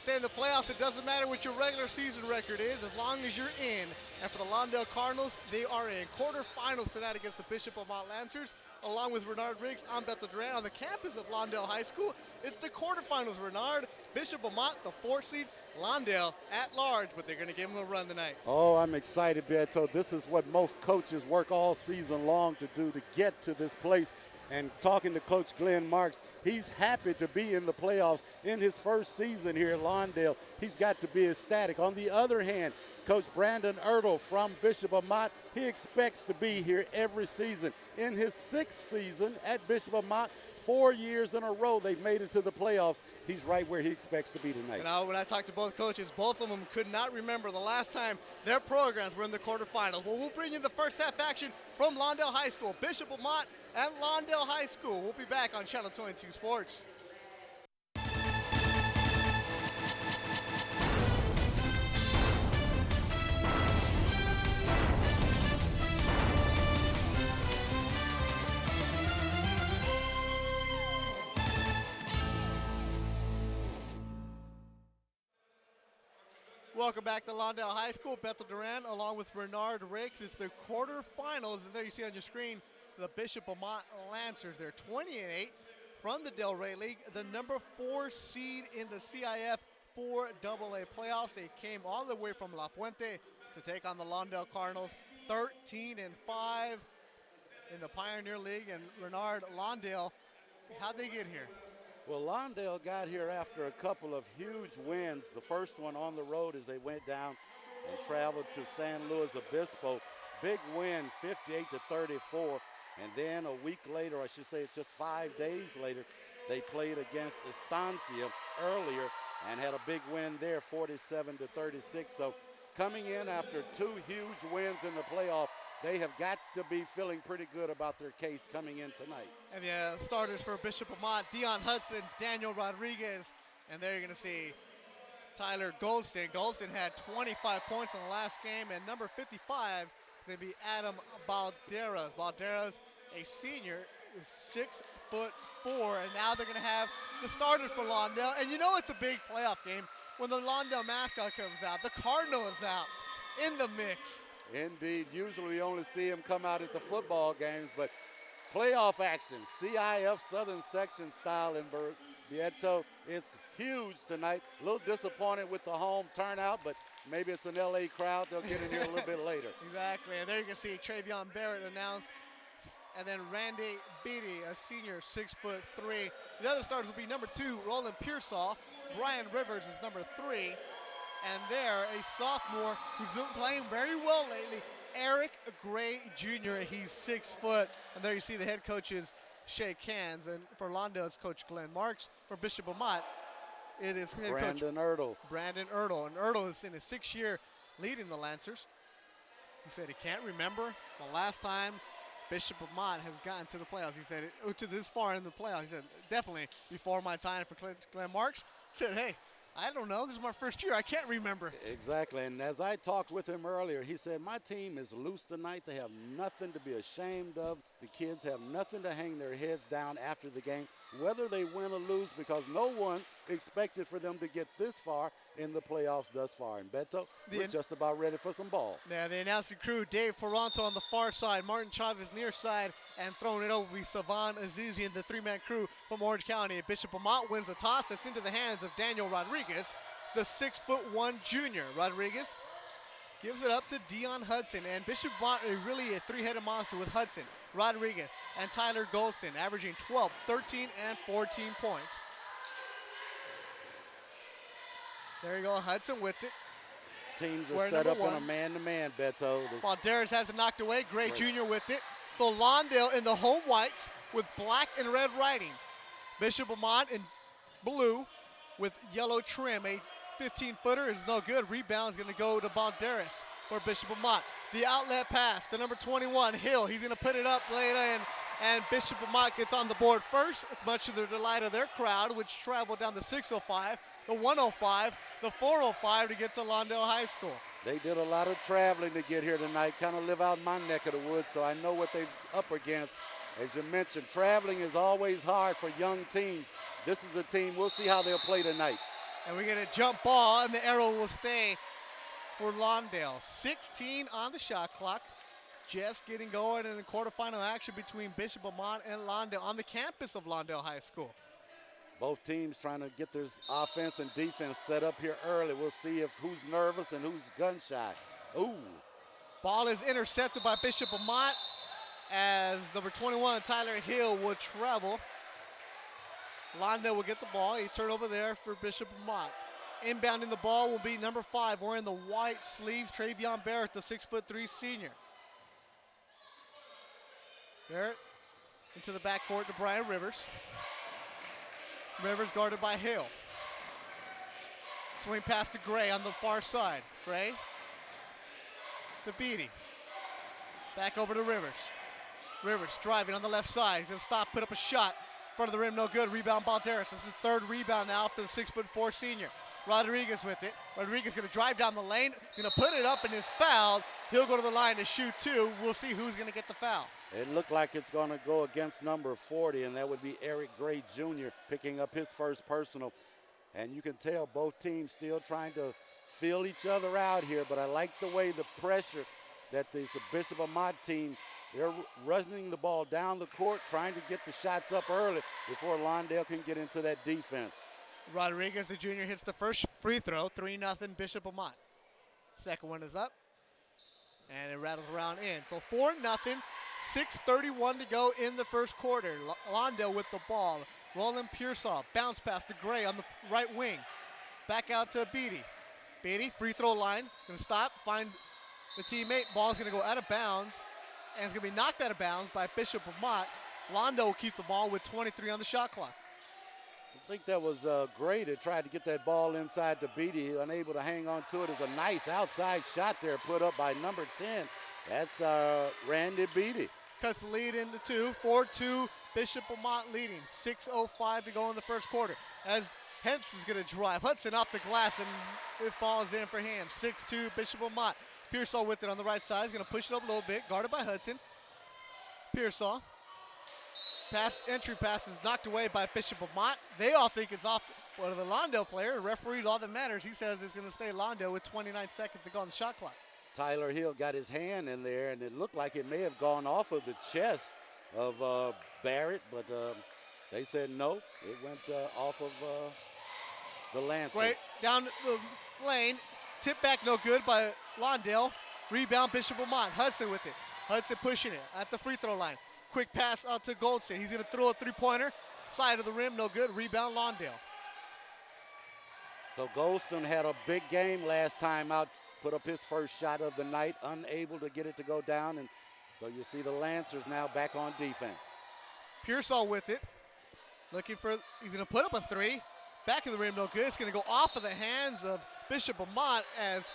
stay in the playoffs. It doesn't matter what your regular season record is as long as you're in. And for the Lawndale Cardinals, they are in quarterfinals tonight against the Bishop Amat Lancers. Along with Renard Riggs, I'm Bethel Duran on the campus of Lawndale High School. It's the quarterfinals, Renard. Bishop Amat, the 4th seed. Lawndale at large, but they're going to give them a run tonight. Oh, I'm excited, Beto. This is what most coaches work all season long to do to get to this place. And talking to Coach Glenn Marks, he's happy to be in the playoffs in his first season here at Lawndale. He's got to be ecstatic. On the other hand, Coach Brandon Ertl from Bishop Amat, he expects to be here every season. In his 6th season at Bishop Amat, 4 years in a row they've made it to the playoffs. He's right where he expects to be tonight. When I talked to both coaches, both of them could not remember the last time their programs were in the quarterfinals. Well, we'll bring you the first half action from Lawndale High School. Bishop Amat and Lawndale High School. We'll be back on Channel 22 Sports. Welcome back to Lawndale High School. Bethel Duran along with Renard Riggs. It's the quarterfinals, and there you see on your screen the Bishop Amat Lancers. They're 20-8 from the Delray League, the number 4 seed in the CIF 4AA playoffs. They came all the way from La Puente to take on the Lawndale Cardinals, 13-5 in the Pioneer League. And Renard, Lawndale, how'd they get here? Well, Lawndale got here after a couple of huge wins. The first one on the road as they went down and traveled to San Luis Obispo. Big win, 58-34. And then a week later, I should say it's just 5 days later, they played against Estancia earlier and had a big win there, 47-36. So coming in after 2 huge wins in the playoff, they have got to be feeling pretty good about their case coming in tonight. And the starters for Bishop Amat, Dion Hudson, Daniel Rodriguez, and there you're going to see Tyler Goldston. Goldston had 25 points in the last game, and number 55 is going to be Adam Balderas. Balderas, a senior, is 6'4", and now they're going to have the starters for Lawndale. And you know it's a big playoff game when the Lawndale mascot comes out. The Cardinal is out in the mix. Indeed. Usually we only see him come out at the football games, but playoff action, CIF Southern Section style in Bervieto. It's huge tonight. A little disappointed with the home turnout, but maybe it's an LA crowd. They'll get in here a little bit later. Exactly. And there you can see Travion Barrett announced, and then Randy Beatty, a senior, 6'3". The other starters will be number 2, Roland Pearsall. Brian Rivers is number 3. And there, a sophomore who's been playing very well lately, Eric Gray Jr. He's 6 foot. And there you see the head coaches shake hands. And for Lawndale, it's Coach Glenn Marks. For Bishop Amat, it is head coach Brandon Ertl. And Ertl is in his 6th year leading the Lancers. He said he can't remember the last time Bishop Amat has gotten to the playoffs. He said, to this far in the playoffs. He said, definitely before my time for Glenn Marks. He said, hey, I don't know. This is my first year. I can't remember. Exactly. And as I talked with him earlier, he said, my team is loose tonight. They have nothing to be ashamed of. The kids have nothing to hang their heads down after the game, whether they win or lose, because no one expected for them to get this far in the playoffs thus far. And Beto, we're just about ready for some ball. Yeah, the announcing crew, Dave Peranto on the far side, Martin Chavez near side, and throwing it over will be Savan Azizian, the 3-man crew from Orange County. Bishop Amat wins the toss. It's into the hands of Daniel Rodriguez, the 6'1" junior. Rodriguez gives it up to Dion Hudson, and Bishop Amat really a 3-headed monster with Hudson, Rodriguez, and Tyler Golston, averaging 12, 13, and 14 points. There you go, Hudson with it. Teams are set up on a man-to-man, Beto. Balderas has it knocked away. Gray Jr. with it. So Lawndale in the home whites with black and red writing. Bishop Amat in blue with yellow trim. A 15-footer is no good. Rebound is going to go to Balderas for Bishop Amat. The outlet pass to number 21, Hill. He's going to put it up, lay it in, and Bishop Amat gets on the board first, much to the delight of their crowd, which traveled down the 605, the 105, the 405 to get to Lawndale High School. They did a lot of traveling to get here tonight, kind of live out my neck of the woods, so I know what they're up against. As you mentioned, traveling is always hard for young teams. This is a team, we'll see how they'll play tonight. And we get a jump ball, and the arrow will stay for Lawndale. 16 on the shot clock. Just getting going in the quarterfinal action between Bishop Amat and Lawndale on the campus of Lawndale High School. Both teams trying to get their offense and defense set up here early. We'll see if who's nervous and who's gun shy. Ooh. Ball is intercepted by Bishop Amat as number 21, Tyler Hill, will travel. Lawndale will get the ball. A turnover there for Bishop Amat. Inbounding the ball will be number 5, wearing the white sleeves, Travion Barrett, the 6'3" senior. Barrett into the backcourt to Brian Rivers. Rivers guarded by Hill. Swing pass to Gray on the far side. Gray to Beatty. Back over to Rivers. Rivers driving on the left side. Gonna stop, put up a shot. Front of the rim, no good. Rebound, Balderas. This is the third rebound now for the 6'4" senior. Rodriguez with it. Rodriguez gonna drive down the lane. Gonna put it up and is fouled. He'll go to the line to shoot 2. We'll see who's gonna get the foul. It looked like it's going to go against number 40, and that would be Eric Gray Jr. picking up his first personal. And you can tell both teams still trying to feel each other out here, but I like the way the pressure that the Bishop Amat team, they're running the ball down the court, trying to get the shots up early before Lawndale can get into that defense. Rodriguez, the junior, hits the first free throw, 3-0 Bishop Amat. Second one is up, and it rattles around in. So 4-0. 6:31 to go in the first quarter. Lawndale with the ball. Roland Pearsall, bounce pass to Gray on the right wing. Back out to Beatty. Beatty, free throw line. Gonna stop, find the teammate. Ball's gonna go out of bounds, and it's gonna be knocked out of bounds by Bishop Amat. Lawndale will keep the ball with 23 on the shot clock. I think that was Gray that tried to get that ball inside to Beatty, unable to hang on to it. It's a nice outside shot there put up by number 10. That's Randy Beatty. Cuts the lead into 2, 4-2, Bishop Amat leading. 6:05 to go in the first quarter. As Henson's gonna drive. Hudson off the glass and it falls in for him. 6-2, Bishop Amat. Pearsall with it on the right side. He's gonna push it up a little bit, guarded by Hudson. Pearsall. Entry pass is knocked away by Bishop Amat. They all think it's off one of the Lawndale player. The referee, all that matters. He says it's gonna stay Lawndale with 29 seconds to go on the shot clock. Tyler Hill got his hand in there, and it looked like it may have gone off of the chest of Barrett, but they said no. It went off of the lance. Great, down the lane. Tip back, no good by Lawndale. Rebound, Bishop Amat. Hudson with it. Hudson pushing it at the free throw line. Quick pass out to Goldstein. He's going to throw a three-pointer. Side of the rim, no good. Rebound, Lawndale. So Goldstein had a big game last time out. Put up his first shot of the night, unable to get it to go down. And so you see the Lancers now back on defense. Pearsall with it. Looking for, he's going to put up a 3. Back of the rim, no good. It's going to go off of the hands of Bishop Amat as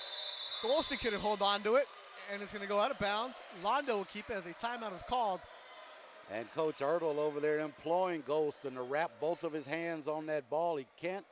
Goldstein couldn't hold on to it. And it's going to go out of bounds. Lawndale will keep it as a timeout is called. And Coach Ertl over there employing Goldstein to wrap both of his hands on that ball. He can't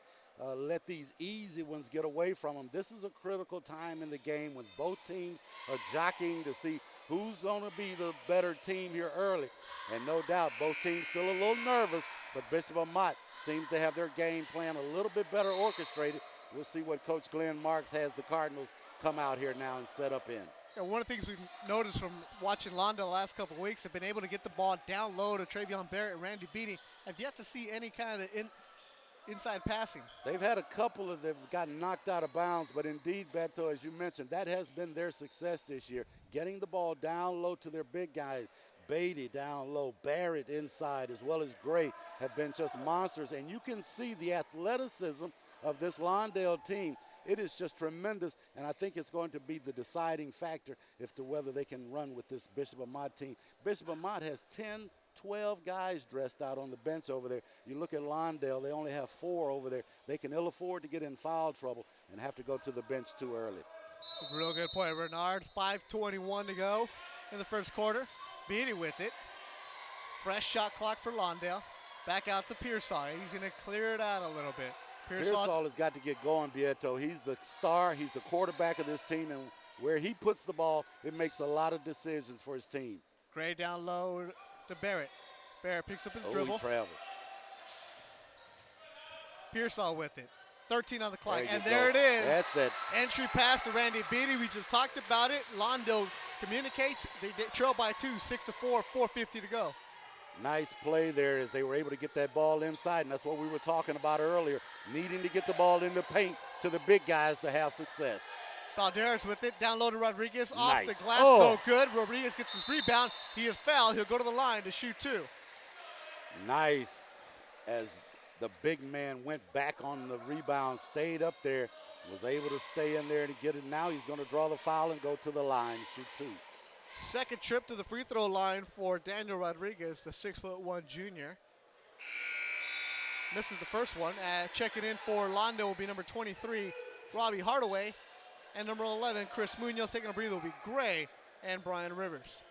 let these easy ones get away from him. This is a critical time in the game when both teams are jockeying to see who's going to be the better team here early. And no doubt both teams still a little nervous, but Bishop Amat seems to have their game plan a little bit better orchestrated. We'll see what Coach Glenn Marks has the Cardinals come out here now and set up in. Yeah, one of the things we've noticed from watching Lawndale the last couple of weeks have been able to get the ball down low to Travion Barrett and Randy Beatty. Have yet to see any kind of inside passing. They've had a couple of them gotten knocked out of bounds, but indeed, Beto, as you mentioned, that has been their success this year, getting the ball down low to their big guys. Beatty down low, Barrett inside, as well as Gray have been just monsters. And you can see the athleticism of this Lawndale team. It is just tremendous, and I think it's going to be the deciding factor as to whether they can run with this Bishop Amat team. Bishop Amat has 10, 12 guys dressed out on the bench over there. You look at Lawndale, they only have 4 over there. They can ill afford to get in foul trouble and have to go to the bench too early. It's a real good point, Bernard. 5:21 to go in the first quarter. Beatty with it. Fresh shot clock for Lawndale. Back out to Pearsall. He's going to clear it out a little bit. Pearsall has got to get going, Bieto. He's the star. He's the quarterback of this team, and where he puts the ball, it makes a lot of decisions for his team. Gray down low to Barrett. Barrett picks up his dribble. He traveled. Pearsall with it. 13 on the clock. And go. there it is. That's it. Entry pass to Randy Beatty. We just talked about it. Lawndale communicates. They trail by 2, 6-4, 4:50 to go. Nice play there as they were able to get that ball inside, and that's what we were talking about earlier, needing to get the ball in the paint to the big guys to have success. Balderas with it, down low to Rodriguez, off Nice. the glass, Oh. no good. Rodriguez gets his rebound. He is fouled. He'll go to the line to shoot 2. Nice, as the big man went back on the rebound, stayed up there, was able to stay in there and get it. Now he's going to draw the foul and go to the line, shoot 2. Second trip to the free throw line for Daniel Rodriguez, the 6'1" junior. Misses the first one. Checking in for Lawndale will be number 23, Robbie Hardaway. And number 11, Chris Munoz. Taking a breather will be Gray and Brian Rivers.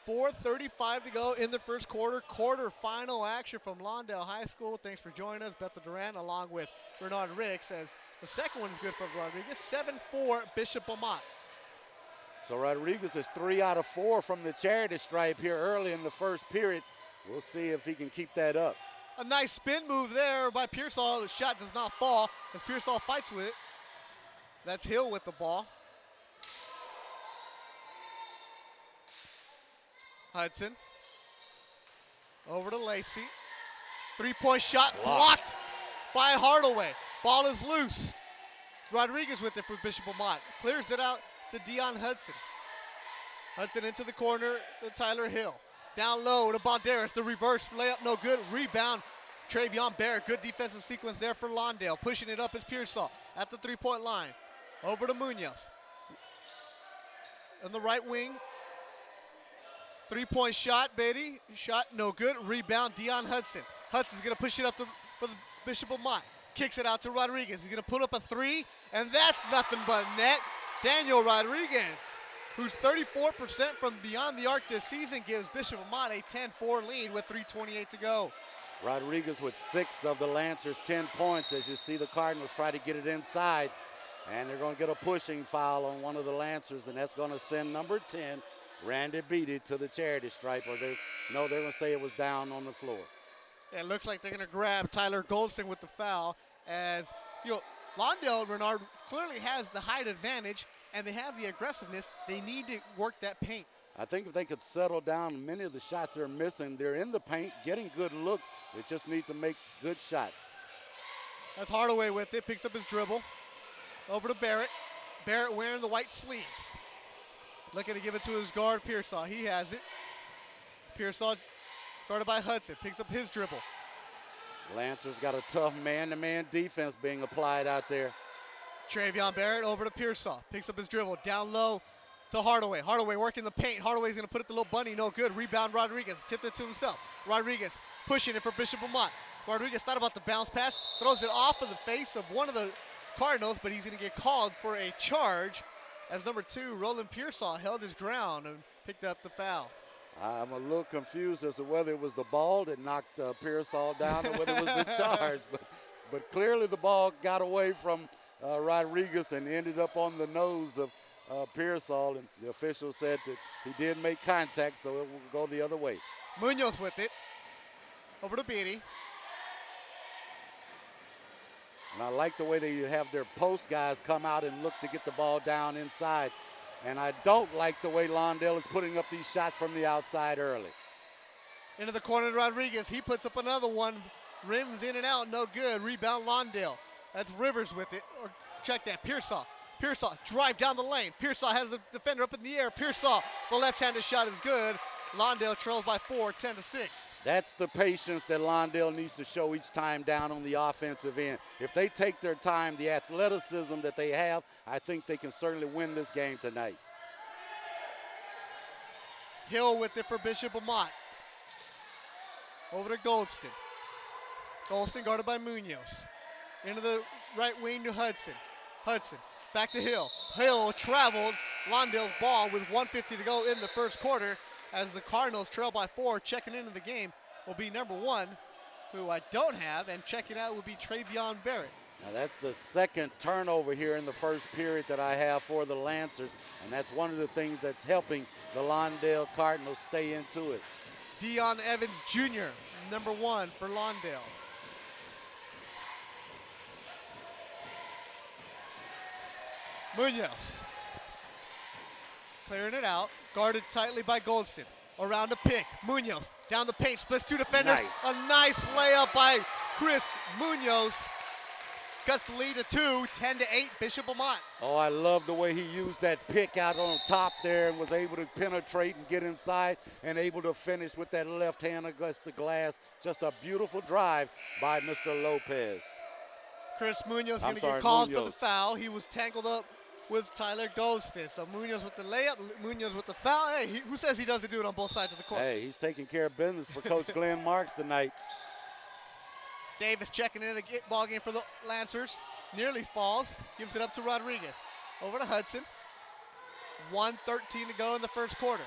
4:35 to go in the first quarter. Quarter-final action from Lawndale High School. Thanks for joining us, Bethel Durant, along with Bernard Ricks, as the second one is good for Rodriguez. 7-4, Bishop Amat. So Rodriguez is 3 out of 4 from the charity stripe here early in the first period. We'll see if he can keep that up. A nice spin move there by Pearsall. The shot does not fall as Pearsall fights with it. That's Hill with the ball. Hudson. Over to Lacey. Three-point shot blocked by Hardaway. Ball is loose. Rodriguez with it for Bishop Amat. Clears it out to Dion Hudson. Hudson into the corner to Tyler Hill. Down low to Balderas. The reverse layup, no good. Rebound, Travion Barrett. Good defensive sequence there for Lawndale. Pushing it up is Pearsall at the three-point line. Over to Munoz. On the right wing. Three-point shot, Beatty. Shot no good. Rebound, Dion Hudson. Hudson's going to push it up for the Bishop Amat. Kicks it out to Rodriguez. He's going to put up a 3, and that's nothing but net. Daniel Rodriguez, who's 34% from beyond the arc this season, gives Bishop Amat a 10-4 lead with 3:28 to go. Rodriguez with 6 of the Lancers' 10 points. As you see, the Cardinals try to get it inside, and they're going to get a pushing foul on one of the Lancers, and that's going to send number 10, Randy Beatty, to the charity stripe. Or they're going to say it was down on the floor. It looks like they're going to grab Tyler Goldston with the foul, as Lawndale, Renard, clearly has the height advantage, and they have the aggressiveness. They need to work that paint. I think if they could settle down, many of the shots they're missing, they're in the paint, getting good looks. They just need to make good shots. That's Hardaway with it, picks up his dribble. Over to Barrett. Barrett wearing the white sleeves. Looking to give it to his guard, Pearsall. He has it. Pearsall guarded by Hudson, picks up his dribble. Lancers got a tough man-to-man defense being applied out there. Travion Barrett over to Pearsall. Picks up his dribble. Down low to Hardaway. Hardaway working the paint. Hardaway's going to put it to little bunny. No good. Rebound Rodriguez. Tipped it to himself. Rodriguez pushing it for Bishop Amat. Rodriguez thought about the bounce pass. Throws it off of the face of one of the Cardinals, but he's going to get called for a charge as number 2, Roland Pearsall, held his ground and picked up the foul. I'm a little confused as to whether it was the ball that knocked Pearsall down or whether it was the charge. But clearly the ball got away from Rodriguez and ended up on the nose of Pearsall. And the official said that he did make contact, so it will go the other way. Munoz with it. Over to Beatty. And I like the way they have their post guys come out and look to get the ball down inside. And I don't like the way Lawndale is putting up these shots from the outside early. Into the corner to Rodriguez. He puts up another one. Rims in and out, no good. Rebound Lawndale. That's Rivers with it. Or check that, Pearsall. Pearsall, drive down the lane. Pearsall has the defender up in the air. Pearsall, the left-handed shot is good. Lawndale trails by 4, 10-6. That's the patience that Lawndale needs to show each time down on the offensive end. If they take their time, the athleticism that they have, I think they can certainly win this game tonight. Hill with it for Bishop Amat. Over to Goldston. Goldston guarded by Munoz. Into the right wing to Hudson. Hudson back to Hill. Hill traveled Lawndale's ball with 1:50 to go in the first quarter as the Cardinals trail by 4. Checking into the game will be number 1, who I don't have, and checking out will be Travion Barrett. Now that's the second turnover here in the first period that I have for the Lancers, and that's one of the things that's helping the Lawndale Cardinals stay into it. Dion Evans Jr., number 1 for Lawndale. Munoz clearing it out, guarded tightly by Goldston. Around the pick, Munoz down the paint, splits two defenders. Nice. A nice layup by Chris Munoz. Cuts the lead to 2, 10-8, Bishop Amat. Oh, I love the way he used that pick out on top there and was able to penetrate and get inside and able to finish with that left hand against the glass. Just a beautiful drive by Mr. Lopez. Chris Munoz going to get called for the foul. He was tangled up with Tyler Goldston. So Munoz with the layup, Munoz with the foul. Hey, who says he doesn't do it on both sides of the court? Hey, he's taking care of business for Coach Glenn Marks tonight. Davis checking into the ball game for the Lancers. Nearly falls. Gives it up to Rodriguez. Over to Hudson. 1:13 to go in the first quarter.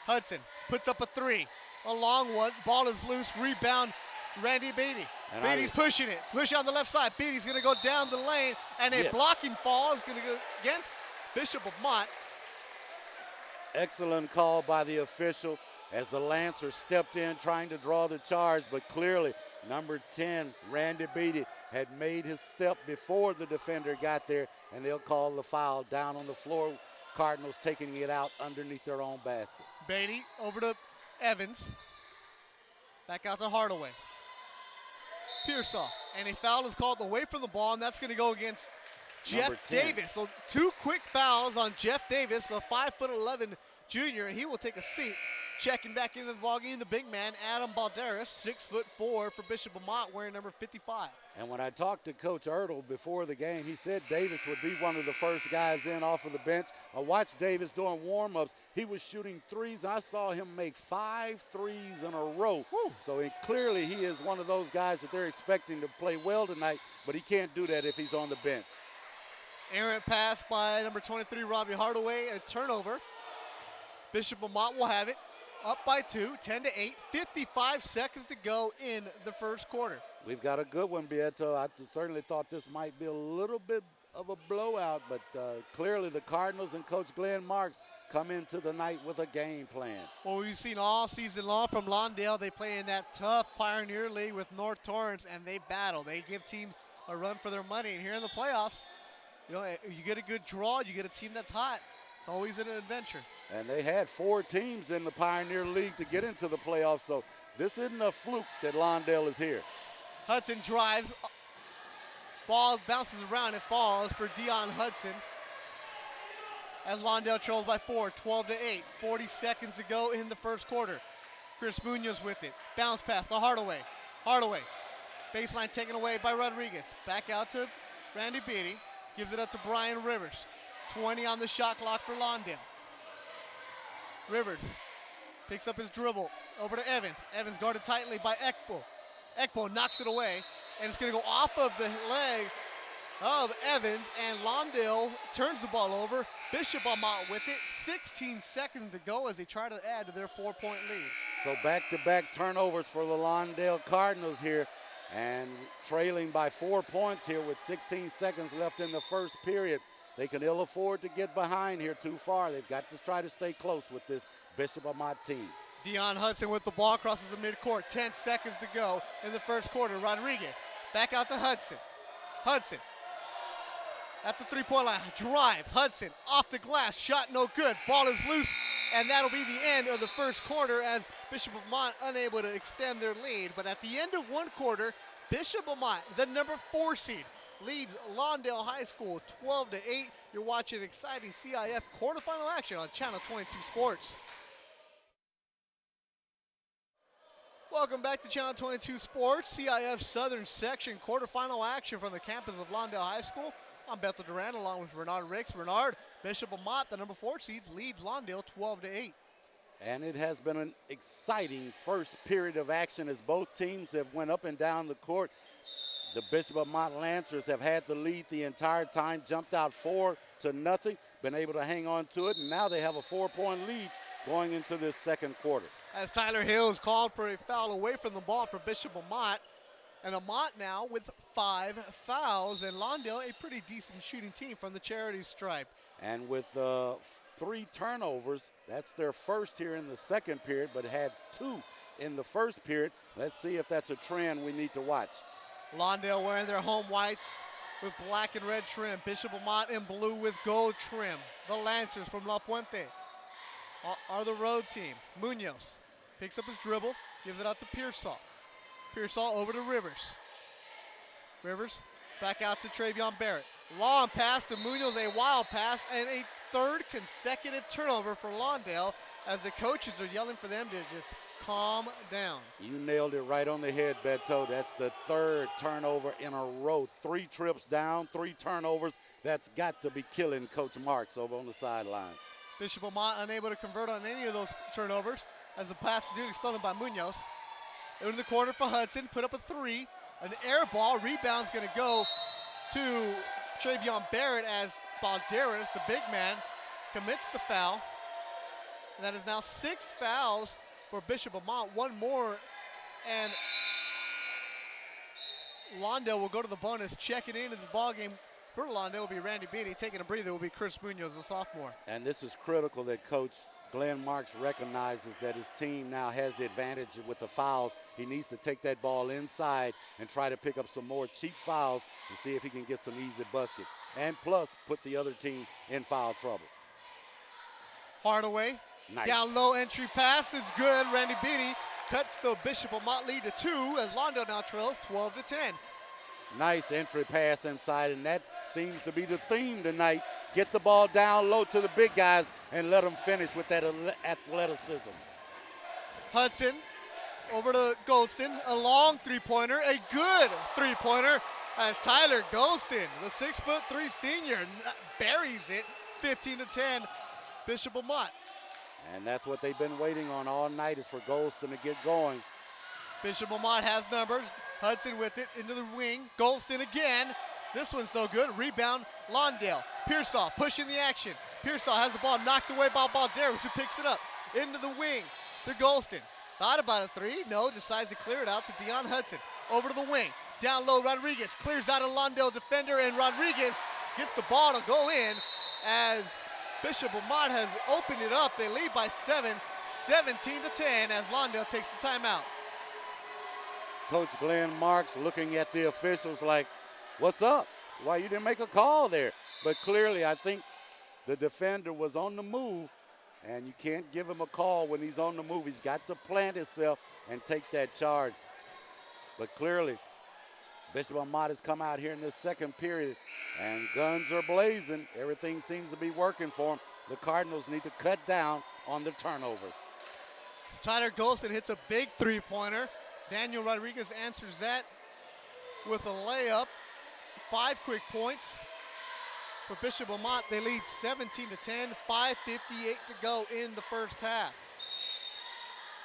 Hudson puts up a 3. A long one. Ball is loose. Rebound, Randy Beatty. Beatty's pushing it. Push on the left side. Beatty's going to go down the lane. And a blocking fall is going to go against Bishop Amat. Excellent call by the official as the Lancers stepped in trying to draw the charge, but clearly number 10, Randy Beatty, had made his step before the defender got there, and they'll call the foul down on the floor. Cardinals taking it out underneath their own basket. Beatty over to Evans. Back out to Hardaway. Pearsall, and a foul is called away from the ball, and that's going to go against Jeff Davis. So 2 quick fouls on Jeff Davis, a 5'11" junior, and he will take a seat. Checking back into the ballgame, the big man, Adam Balderas, 6'4" for Bishop Amat, wearing number 55. And when I talked to Coach Ertl before the game, he said Davis would be one of the first guys in off of the bench. I watched Davis doing warm-ups. He was shooting threes. I saw him make 5 threes in a row. Woo. So clearly he is one of those guys that they're expecting to play well tonight, but he can't do that if he's on the bench. Errant pass by number 23, Robbie Hardaway, a turnover. Bishop Amat will have it. Up by 2, 10-8, 55 seconds to go in the first quarter. We've got a good one, Beato. I certainly thought this might be a little bit of a blowout, but clearly the Cardinals and Coach Glenn Marks come into the night with a game plan. Well, we've seen all season long from Lawndale. They play in that tough Pioneer League with North Torrance, and they battle. They give teams a run for their money. And here in the playoffs, you know, you get a good draw, you get a team that's hot. It's always an adventure. And they had 4 teams in the Pioneer League to get into the playoffs, so this isn't a fluke that Lawndale is here. Hudson drives. Ball bounces around and falls for Dion Hudson. As Lawndale trails by 4, 12-8. 40 seconds to go in the first quarter. Chris Munoz with it. Bounce pass to Hardaway. Hardaway. Baseline taken away by Rodriguez. Back out to Randy Beatty. Gives it up to Brian Rivers. 20 on the shot clock for Lawndale. Rivers picks up his dribble over to Evans. Evans guarded tightly by Ekpo. Ekpo knocks it away, and it's going to go off of the leg of Evans, and Lawndale turns the ball over. Bishop Amat with it. 16 seconds to go as they try to add to their 4-point lead. So back-to-back turnovers for the Lawndale Cardinals here, and trailing by 4 points here with 16 seconds left in the first period. They can ill afford to get behind here too far. They've got to try to stay close with this Bishop Amat team. Dion Hudson with the ball crosses the midcourt. 10 seconds to go in the first quarter. Rodriguez back out to Hudson. Hudson at the three-point line. Drives. Hudson off the glass. Shot no good. Ball is loose. And that'll be the end of the first quarter as Bishop Amat unable to extend their lead. But at the end of one quarter, Bishop Amat, the number 4 seed, leads Lawndale High School 12-8. You're watching exciting CIF quarterfinal action on Channel 22 Sports. Welcome back to Channel 22 Sports, CIF Southern Section quarterfinal action from the campus of Lawndale High School. I'm Bethel Duran along with Bernard Ricks. Bernard, Bishop Amat, the number 4 seed, leads Lawndale 12-8. And it has been an exciting first period of action as both teams have went up and down the court. The Bishop Amat Lancers have had the lead the entire time, jumped out 4-0, been able to hang on to it, and now they have a 4-point lead going into this second quarter. As Tyler Hill is called for a foul away from the ball for Bishop Amat. And Amat now with 5 fouls, and Lawndale a pretty decent shooting team from the charity stripe. And with 3 turnovers, that's their first here in the second period, but had 2 in the first period. Let's see if that's a trend we need to watch. Lawndale wearing their home whites with black and red trim. Bishop Amat in blue with gold trim. The Lancers from La Puente are the road team. Munoz picks up his dribble, gives it out to Pearsall. Pearsall over to Rivers. Rivers back out to Travion Barrett. Long pass to Munoz, a wild pass, and a third consecutive turnover for Lawndale as the coaches are yelling for them to just calm down. You nailed it right on the head, Beto. That's the third turnover in a row. 3 trips down, 3 turnovers. That's got to be killing Coach Marks over on the sideline. Bishop Amat unable to convert on any of those turnovers as the pass is nearly stolen by Munoz. Into the corner for Hudson, put up a 3. An air ball, rebound's gonna go to Travion Barrett as Balderas, the big man, commits the foul. And that is now 6 fouls for Bishop Amat, 1 more, and Lawndale will go to the bonus. Checking into the ballgame for Lawndale will be Randy Beatty. Taking a breather will be Chris Munoz, the sophomore. And this is critical that Coach Glenn Marks recognizes that his team now has the advantage with the fouls. He needs to take that ball inside and try to pick up some more cheap fouls and see if he can get some easy buckets. And plus, put the other team in foul trouble. Hardaway, nice. Down low entry pass is good. Randy Beatty cuts the Bishop Amat lead to 2 as Lawndale now trails 12-10. Nice entry pass inside, and that seems to be the theme tonight. Get the ball down low to the big guys and let them finish with that athleticism. Hudson over to Golston, a long three-pointer, a good three-pointer as Tyler Golston, the 6'3" senior, buries it, 15-10, Bishop Amat. And that's what they've been waiting on all night, is for Golston to get going. Bishop Amat has numbers. Hudson with it into the wing. Golston again. This one's no good. Rebound, Lawndale. Pearsall pushing the action. Pearsall has the ball knocked away by Balderas, who picks it up into the wing to Golston. Thought about a 3. No, decides to clear it out to Deion Hudson. Over to the wing. Down low, Rodriguez clears out a Lawndale defender, and Rodriguez gets the ball to go in as Bishop Amat has opened it up. They lead by 7, 17-10 as Lawndale takes the timeout. Coach Glenn Marks looking at the officials like, what's up? Why you didn't make a call there? But clearly, I think the defender was on the move, and you can't give him a call when he's on the move. He's got to plant himself and take that charge. But clearly, Bishop Amat has come out here in this second period, and guns are blazing. Everything seems to be working for him. The Cardinals need to cut down on the turnovers. Tyler Golston hits a big three-pointer. Daniel Rodriguez answers that with a layup. 5 quick points for Bishop Amat. They lead 17-10, 5:58 to go in the first half.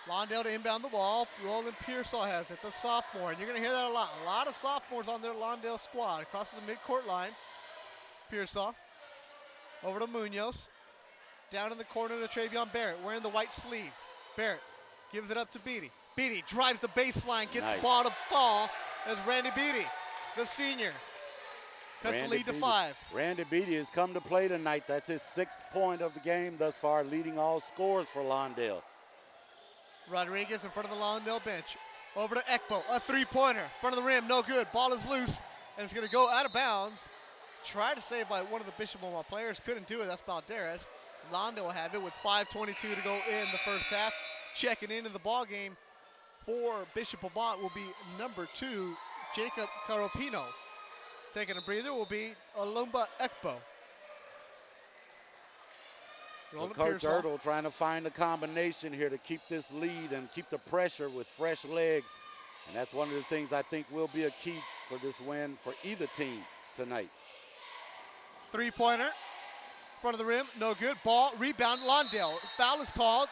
Lawndale to inbound the ball. Roland Pearsall has it, the sophomore. And you're going to hear that a lot. A lot of sophomores on their Lawndale squad. Crosses the midcourt line. Pearsall over to Munoz. Down in the corner to Travion Barrett, wearing the white sleeves. Barrett gives it up to Beatty. Beatty drives the baseline, gets the ball to fall as Randy Beatty, the senior, cuts the lead to 5. Randy Beatty has come to play tonight. That's his 6th point of the game thus far, leading all scores for Lawndale. Rodriguez in front of the Lawndale bench. Over to Ekbo, a three-pointer, front of the rim, no good. Ball is loose, and it's gonna go out of bounds. Tried to save by one of the Bishop Amat players, couldn't do it, that's Balderas. Lawndale will have it with 5:22 to go in the first half. Checking into the ball game for Bishop Amat will be number 2, Jacob Caropino. Taking a breather will be Alumba Ekbo. So Coach Ertl trying to find a combination here to keep this lead and keep the pressure with fresh legs. And that's one of the things I think will be a key for this win for either team tonight. Three-pointer, front of the rim, no good. Ball, rebound, Lawndale. Foul is called.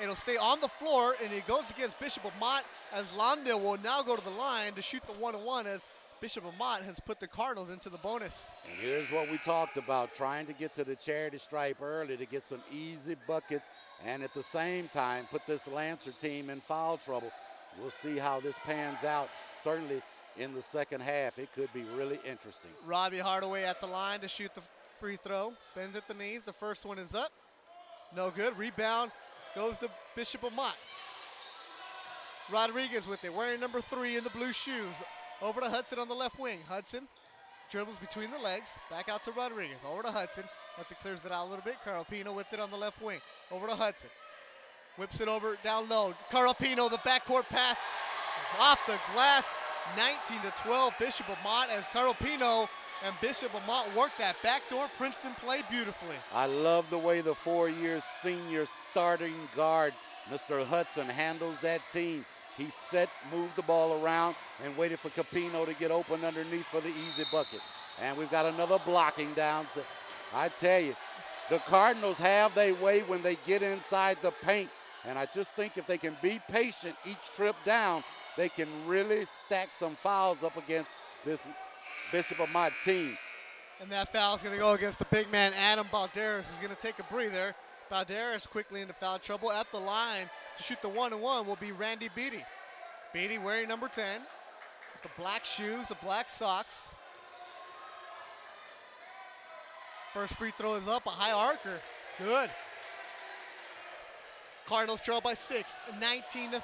It'll stay on the floor, and it goes against Bishop Amat as Lawndale will now go to the line to shoot the 1-1 as Bishop Amat has put the Cardinals into the bonus. And here's what we talked about, trying to get to the charity stripe early to get some easy buckets and at the same time put this Lancer team in foul trouble. We'll see how this pans out. Certainly in the second half, it could be really interesting. Robbie Hardaway at the line to shoot the free throw. Bends at the knees. The first one is up. No good. Rebound goes to Bishop Amat. Rodriguez with it, wearing number 3 in the blue shoes. Over to Hudson on the left wing. Hudson dribbles between the legs. Back out to Rodriguez. Over to Hudson. Hudson clears it out a little bit. Carapino with it on the left wing. Over to Hudson. Whips it over down low. Carapino, the backcourt pass off the glass. 19-12, Bishop Amat, as Carapino and Bishop Amat work that backdoor Princeton play beautifully. I love the way the 4-year senior starting guard, Mr. Hudson, handles that team. He set, moved the ball around, and waited for Capino to get open underneath for the easy bucket. And we've got another blocking down. So I tell you, the Cardinals have their way when they get inside the paint. And I just think if they can be patient each trip down, they can really stack some fouls up against this Bishop Amat team. And that foul is going to go against the big man, Adam Balderas, who's going to take a breather. Balderas quickly into foul trouble. At the line to shoot the 1-and-1 will be Randy Beatty. Beatty wearing number 10, with the black shoes, the black socks. First free throw is up, a high arcer. Good. Cardinals trail by 6, 19-13.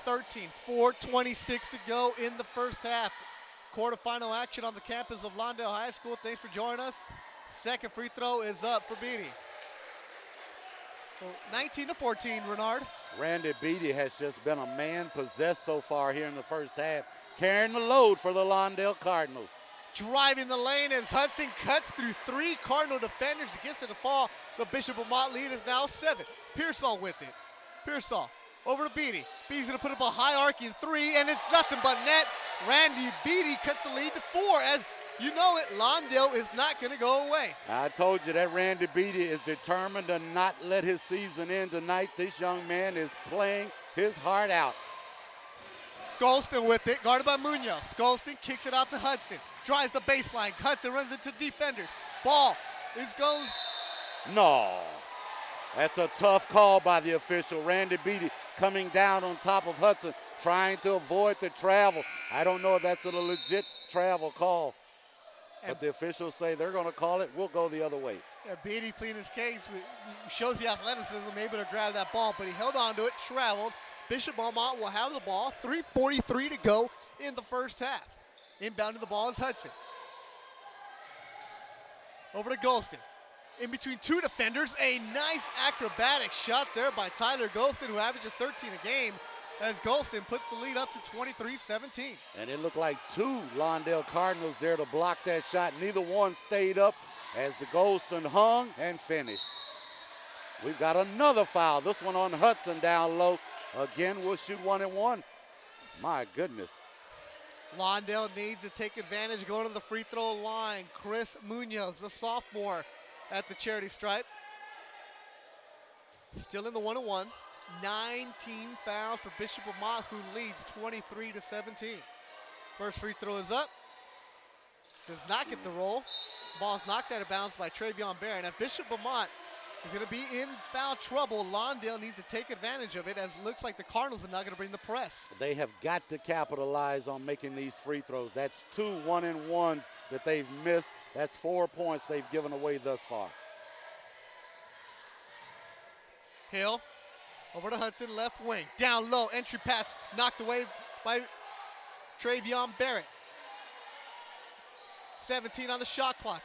4:26 to go in the first half. Quarterfinal action on the campus of Lawndale High School. Thanks for joining us. Second free throw is up for Beatty. So 19-14, Renard. Randy Beatty has just been a man possessed so far here in the first half, carrying the load for the Lawndale Cardinals. Driving the lane as Hudson cuts through 3 Cardinal defenders, gets to the fall. The Bishop Amat lead is now 7. Pearsall with it. Pearsall over to Beatty. Beatty's going to put up a high arcing 3, and it's nothing but net. Randy Beatty cuts the lead to 4. As you know it, Lawndale is not going to go away. I told you that Randy Beatty is determined to not let his season end tonight. This young man is playing his heart out. Golston with it, guarded by Munoz. Golston kicks it out to Hudson. Drives the baseline. Hudson runs into defenders. Ball goes. No. That's a tough call by the official. Randy Beatty coming down on top of Hudson, trying to avoid the travel. I don't know if that's a legit travel call, but the officials say they're going to call it. We'll go the other way. Yeah, Beatty pleading his case, shows the athleticism, able to grab that ball, but he held on to it, traveled. Bishop Amat will have the ball. 3:43 to go in the first half. Inbounding the ball is Hudson. Over to Golston. In between 2 defenders, a nice acrobatic shot there by Tyler Golston, who averages 13 a game, as Golston puts the lead up to 23-17. And it looked like 2 Lawndale Cardinals there to block that shot. Neither one stayed up as the Golston hung and finished. We've got another foul. This one on Hudson down low. Again, we'll shoot 1-and-1. My goodness. Lawndale needs to take advantage going to the free throw line. Chris Munoz, the sophomore, at the charity stripe. Still in the 1-and-1. 19 fouls for Bishop Amat, who leads 23-17. First free throw is up. Does not get the roll. Ball's knocked out of bounds by Travion Barron. Now Bishop Amat is going to be in foul trouble. Lawndale needs to take advantage of it, as it looks like the Cardinals are not going to bring the press. They have got to capitalize on making these free throws. That's 2 1-and-1s that they've missed. That's 4 points they've given away thus far. Hill over to Hudson, left wing. Down low, entry pass knocked away by Travion Barrett. 17 on the shot clock.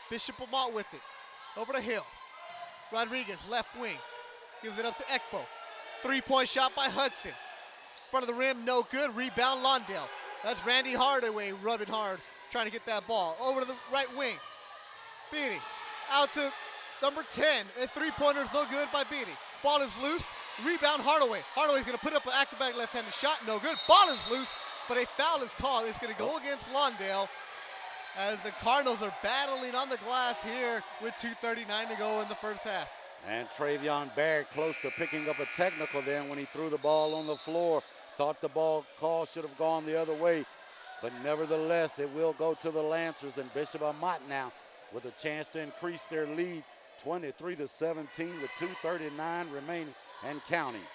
Bishop Amat with it. Over to Hill. Rodriguez, left wing. Gives it up to Ekbo. 3-point shot by Hudson. Front of the rim, no good. Rebound, Lawndale. That's Randy Hardaway rubbing hard, trying to get that ball. Over to the right wing. Beatty. Out to number 10. A 3-pointer is no good by Beatty. Ball is loose. Rebound, Hardaway. Hardaway's going to put up an acrobatic left-handed shot. No good. Ball is loose, but a foul is called. It's going to go against Lawndale, as the Cardinals are battling on the glass here with 2:39 to go in the first half. And Travion Barrett close to picking up a technical then when he threw the ball on the floor. Thought the ball call should have gone the other way, but nevertheless, it will go to the Lancers, and Bishop Amat now with a chance to increase their lead 23-17 with 2:39 remaining and counting.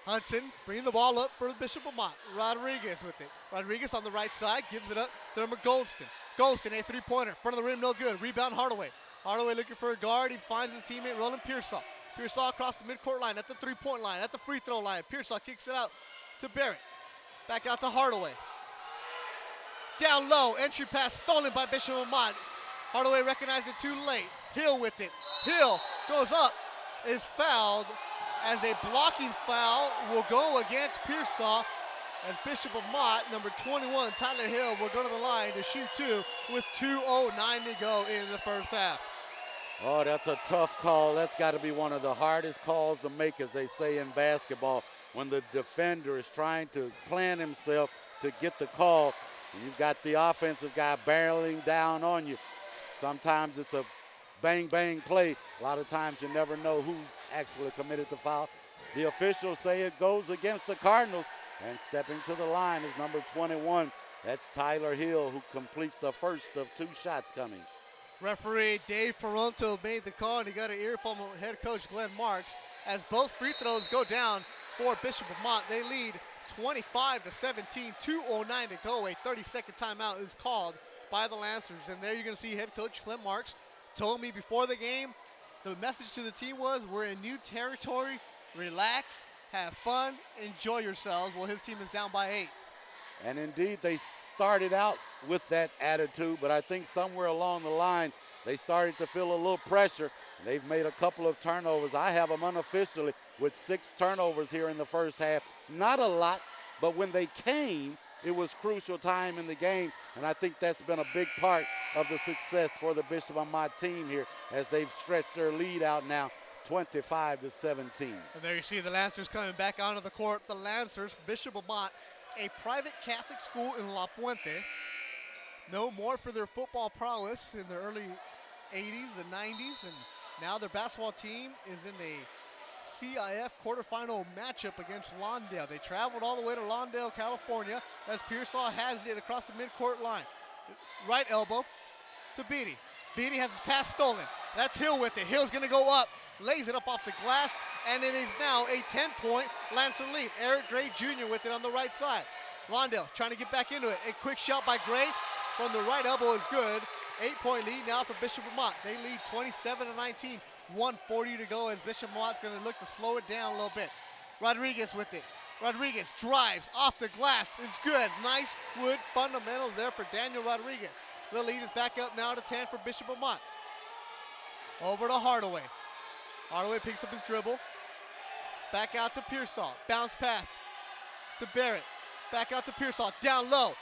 Hudson bringing the ball up for Bishop Amat. Rodriguez with it. Rodriguez on the right side, gives it up to number Golston. Golston, a 3-pointer. Front of the rim, no good. Rebound, Hardaway. Hardaway looking for a guard. He finds his teammate, Roland Pearsall. Pearsall across the midcourt line, at the 3-point line, at the free throw line. Pearsall kicks it out to Barrett. Back out to Hardaway. down low, entry pass stolen by Bishop Amat. Hardaway recognized it too late. Hill with it. Hill goes up, is fouled, as a blocking foul will go against Pearsall, as Bishop Amat, number 21, Tyler Hill, will go to the line to shoot two with 2:09 to go in the first half. Oh, that's a tough call. That's got to be one of the hardest calls to make, as they say in basketball, when the defender is trying to plan himself to get the call. You've got the offensive guy barreling down on you. Sometimes it's a bang-bang play. A lot of times you never know who actually committed the foul. The officials say it goes against the Cardinals, and stepping to the line is number 21. That's Tyler Hill, who completes the first of two shots coming. Referee Dave Peronto made the call, and he got an ear from head coach Glenn Marks, as both free throws go down for Bishop Amat. They lead 25-17, 2:09 to go. A 30-second timeout is called by the Lancers, and there you're going to see head coach Glenn Marks told me before the game, the message to the team was, we're in new territory, relax, have fun, enjoy yourselves. Well, his team is down by 8. And indeed, they started out with that attitude, but I think somewhere along the line, they started to feel a little pressure. They've made a couple of turnovers. I have them unofficially with 6 turnovers here in the first half. Not a lot, but when they came, it was crucial time in the game, and I think that's been a big part of the success for the Bishop Amat team here, as they've stretched their lead out now 25-17. And there you see the Lancers coming back onto the court. The Lancers, Bishop Amat, a private Catholic school in La Puente, known more for their football prowess in the early 80s and 90s, and now their basketball team is in a CIF quarterfinal matchup against Lawndale. They traveled all the way to Lawndale, California, as Pearsall has it across the midcourt line. Right elbow to Beatty. Beatty has his pass stolen. That's Hill with it. Hill's going to go up, lays it up off the glass, and it is now a 10-point Lancer lead. Eric Gray Jr. with it on the right side. Lawndale trying to get back into it. A quick shot by Gray from the right elbow is good. 8-point lead now for Bishop Amat. They lead 27-19. 1:40 to go, as Bishop Amat's going to look to slow it down a little bit. Rodriguez with it. Rodriguez drives off the glass. It's good. Nice, good fundamentals there for Daniel Rodriguez. The lead is back up now to 10 for Bishop Amat. Over to Hardaway. Hardaway picks up his dribble. Back out to Pearsall. Bounce pass to Barrett. Back out to Pearsall. Down low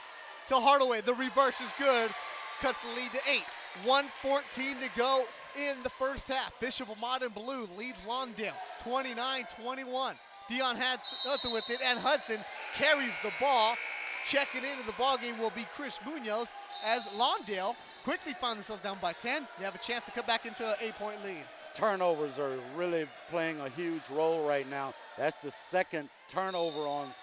to Hardaway. The reverse is good. Cuts the lead to 8. 1:14 to go in the first half. Bishop Amat in blue leads Lawndale 29-21. Dion Hudson with it, and Hudson carries the ball. Checking into the ball game will be Chris Munoz, as Lawndale quickly find themselves down by 10. They have a chance to come back into an 8-point lead. Turnovers are really playing a huge role right now. That's the second turnover on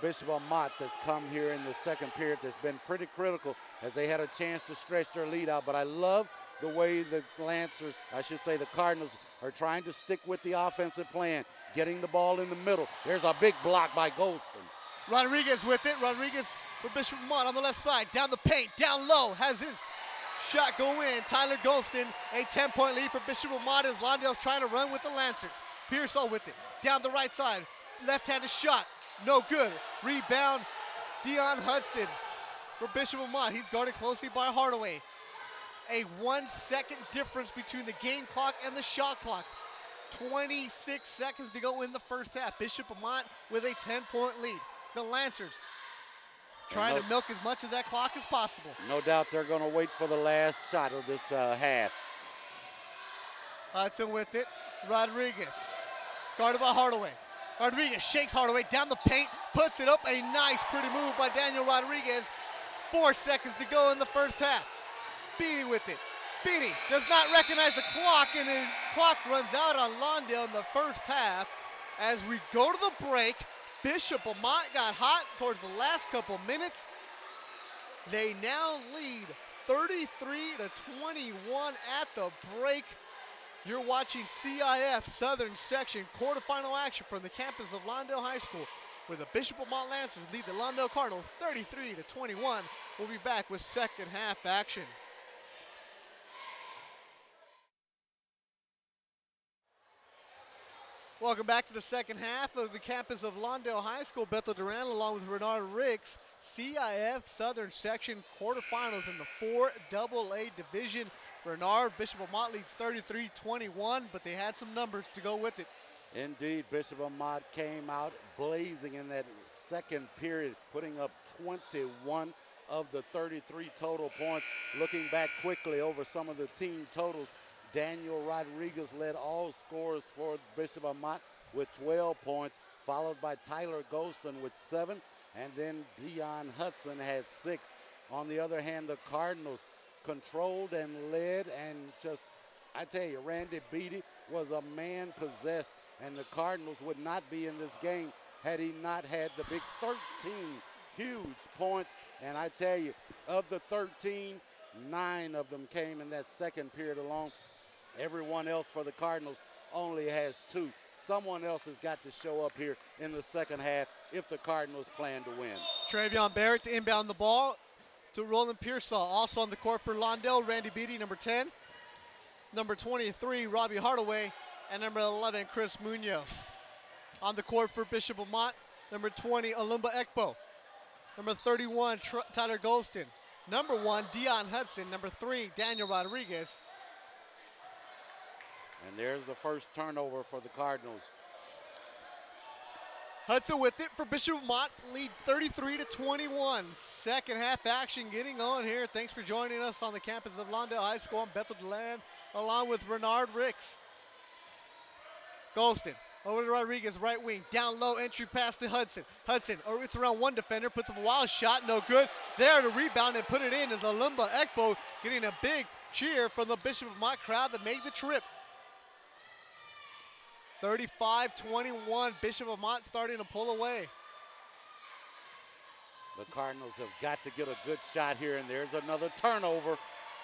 Bishop Amat that's come here in the second period that's been pretty critical, as they had a chance to stretch their lead out. But I love the way the Lancers, I should say the Cardinals, are trying to stick with the offensive plan, getting the ball in the middle. There's a big block by Golston. Rodriguez with it. Rodriguez for Bishop Amat on the left side. Down the paint, down low, has his shot go in. Tyler Golston, a 10-point lead for Bishop Amat, as Lawndale's trying to run with the Lancers. Pearsall with it. Down the right side. Left-handed shot. No good. Rebound, Dion Hudson for Bishop Amat. He's guarded closely by Hardaway. A 1-second difference between the game clock and the shot clock. 26 seconds to go in the first half. Bishop Amat with a 10-point lead. The Lancers trying to milk as much of that clock as possible. No doubt they're going to wait for the last shot of this half. Hudson with it. Rodriguez guarded by Hardaway. Rodriguez shakes Hardaway down the paint, puts it up. A nice, pretty move by Daniel Rodriguez. 4 seconds to go in the first half. Beatty with it. Beatty does not recognize the clock, and his clock runs out on Lawndale in the first half. As we go to the break, Bishop Amat got hot towards the last couple minutes. They now lead 33-21 at the break. You're watching CIF Southern Section quarterfinal action from the campus of Lawndale High School, where the Bishop Amat Lancers lead the Lawndale Cardinals 33-21. We'll be back with second half action. Welcome back to the second half of the campus of Lawndale High School. Bethel Durant along with Renard Ricks, CIF Southern Section quarterfinals in the 4AA division. Renard, Bishop Amat leads 33-21, but they had some numbers to go with it. Indeed, Bishop Amat came out blazing in that second period, putting up 21 of the 33 total points. Looking back quickly over some of the team totals, Daniel Rodriguez led all scorers for Bishop Amat with 12 points, followed by Tyler Golston with 7, and then Dion Hudson had 6. On the other hand, the Cardinals controlled and led, and just, I tell you, Randy Beatty was a man possessed, and the Cardinals would not be in this game had he not had the big 13 huge points. And I tell you, of the 13, 9 of them came in that second period alone. Everyone else for the Cardinals only has 2. Someone else has got to show up here in the second half if the Cardinals plan to win. Travion Barrett to inbound the ball to Roland Pearsall. Also on the court for Lawndale, Randy Beatty, number 10. Number 23, Robbie Hardaway. And number 11, Chris Munoz. On the court for Bishop Amat, number 20, Alumba Ekpo. Number 31, Tyler Golston. Number 1, Dion Hudson. Number 3, Daniel Rodriguez. And there's the first turnover for the Cardinals. Hudson with it for Bishop Amat, lead 33-21. Second half action getting on here. Thanks for joining us on the campus of Lawndale High School. I'm Bethel Deland, along with Renard Ricks. Golston over to Rodriguez, right wing, down low, entry pass to Hudson. Hudson, it's around one defender, puts up a wild shot, no good. There to rebound and put it in is Alumba Ekpo, getting a big cheer from the Bishop Amat crowd that made the trip. 35-21, Bishop Amat starting to pull away. The Cardinals have got to get a good shot here, and there's another turnover.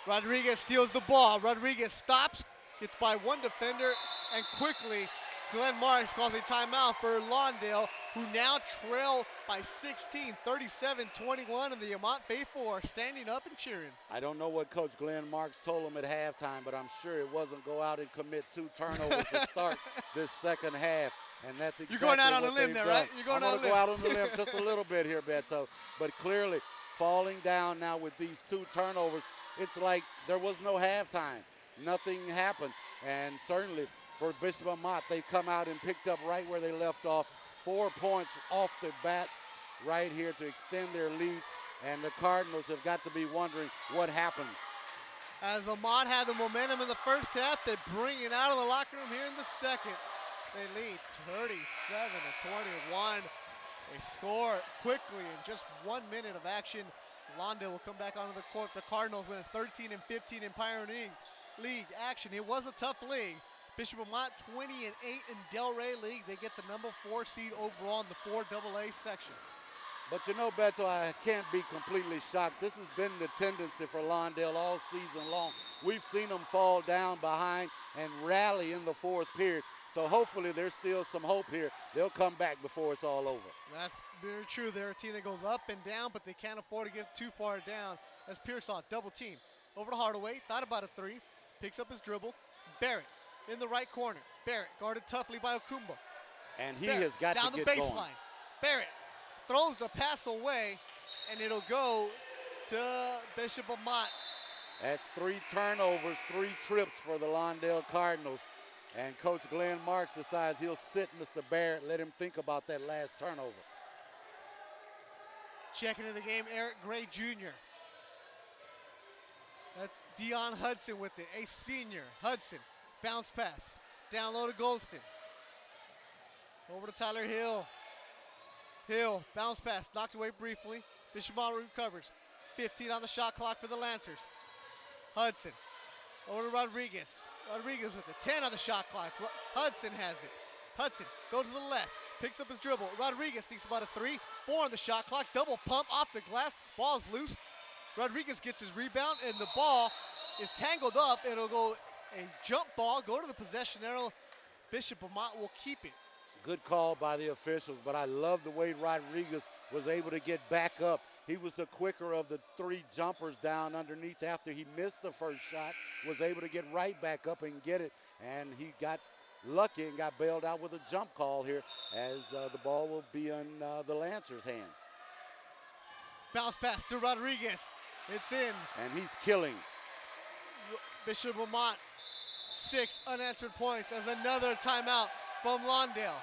Rodriguez steals the ball. Rodriguez stops, gets by one defender, and quickly Glenn Marks calls a timeout for Lawndale, who now trail by 16, 37-21, and the Amat faithful are standing up and cheering. I don't know what Coach Glenn Marks told them at halftime, but I'm sure it wasn't go out and commit 2 turnovers to start this second half. And that's exactly You're going out on a what limb they've there, done. right? You're going I'm out going to go out on the limb just a little bit here, Beto. But clearly, falling down now with these 2 turnovers, it's like there was no halftime. Nothing happened. And certainly for Bishop Amat, they've come out and picked up right where they left off. 4 points off the bat right here to extend their lead. And the Cardinals have got to be wondering what happened. As Amat had the momentum in the first half, they bring it out of the locker room here in the second. They lead 37-21. They score quickly in just 1 minute of action. Lawndale will come back onto the court. The Cardinals win 13-15 in Pioneer League action. It was a tough league. Bishop Amat 20-8 in Delray League. They get the number 4 seed overall in the 4AA section. But you know, Beto, I can't be completely shocked. This has been the tendency for Lawndale all season long. We've seen them fall down behind and rally in the 4th period. So hopefully there's still some hope here. They'll come back before it's all over. That's very true. They're a team that goes up and down, but they can't afford to get too far down. As Pearsall double team. Over to Hardaway, thought about a 3. Picks up his dribble. Barrett in the right corner. Barrett guarded toughly by Okumba. And he Barrett has got down to get the going. baseline. Barrett throws the pass away, and it'll go to Bishop Amat. That's 3 turnovers, 3 trips for the Lawndale Cardinals. And Coach Glenn Marks decides he'll sit Mr. Barrett, let him think about that last turnover. Checking in the game, Eric Gray Jr. That's Dion Hudson with it, a senior. Hudson, bounce pass, down low to Golston. Over to Tyler Hill. Hill, bounce pass, knocked away briefly. Bishop Amat recovers. 15 on the shot clock for the Lancers. Hudson, over to Rodriguez. Rodriguez with it, 10 on the shot clock. Hudson has it. Hudson goes to the left, picks up his dribble. Rodriguez thinks about a 3, 4 on the shot clock. Double pump off the glass, ball's loose. Rodriguez gets his rebound, and the ball is tangled up. It'll go a jump ball, go to the possession arrow. Bishop Amat will keep it. Good call by the officials, but I love the way Rodriguez was able to get back up. He was the quicker of the 3 jumpers down underneath after he missed the first shot, was able to get right back up and get it, and he got lucky and got bailed out with a jump call here as the ball will be in the Lancers' hands. Bounce pass to Rodriguez. It's in. And he's killing. Bishop Amat, 6 unanswered points as another timeout from Lawndale.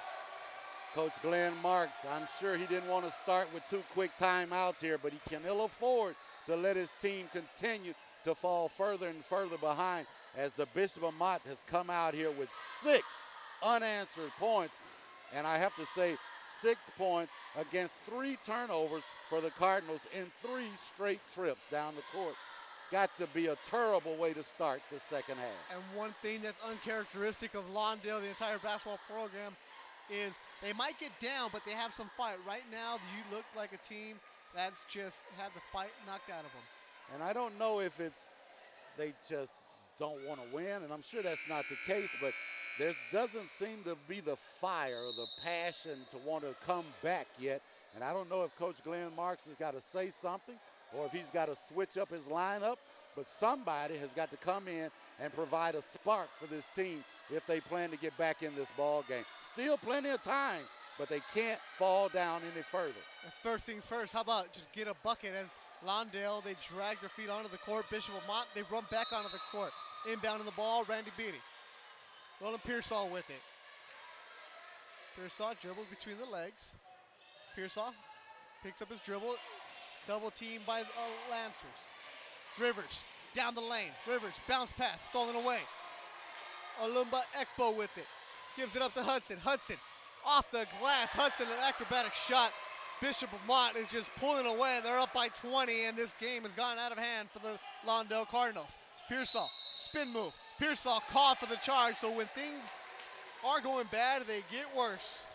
Coach Glenn Marks, I'm sure he didn't want to start with 2 quick timeouts here, but he can ill afford to let his team continue to fall further and further behind as the Bishop Amat has come out here with 6 unanswered points. And I have to say, 6 points against 3 turnovers for the Cardinals in 3 straight trips down the court. Got to be a terrible way to start the second half. And one thing that's uncharacteristic of Lawndale, the entire basketball program, is they might get down, but they have some fight. Right now, you look like a team that's just had the fight knocked out of them. And I don't know if it's they just don't want to win, and I'm sure that's not the case, but there doesn't seem to be the fire or the passion to want to come back yet. And I don't know if Coach Glenn Marks has got to say something or if he's got to switch up his lineup, but somebody has got to come in and provide a spark for this team if they plan to get back in this ball game. Still plenty of time, but they can't fall down any further. And first things first, how about just get a bucket? As Lawndale, they drag their feet onto the court. Bishop Amat, they run back onto the court. Inbounding the ball, Randy Beatty. Roland Pearsall with it. Pearsall dribbles between the legs. Pearsall picks up his dribble. Double team by Lancers. Rivers down the lane. Rivers bounce pass, stolen away. Olumba Ekbo with it. Gives it up to Hudson. Hudson off the glass. Hudson, an acrobatic shot. Bishop Amat is just pulling away. They're up by 20, and this game has gone out of hand for the Lawndale Cardinals. Pearsall, spin move. Pearsall called for the charge, so when things are going bad, they get worse.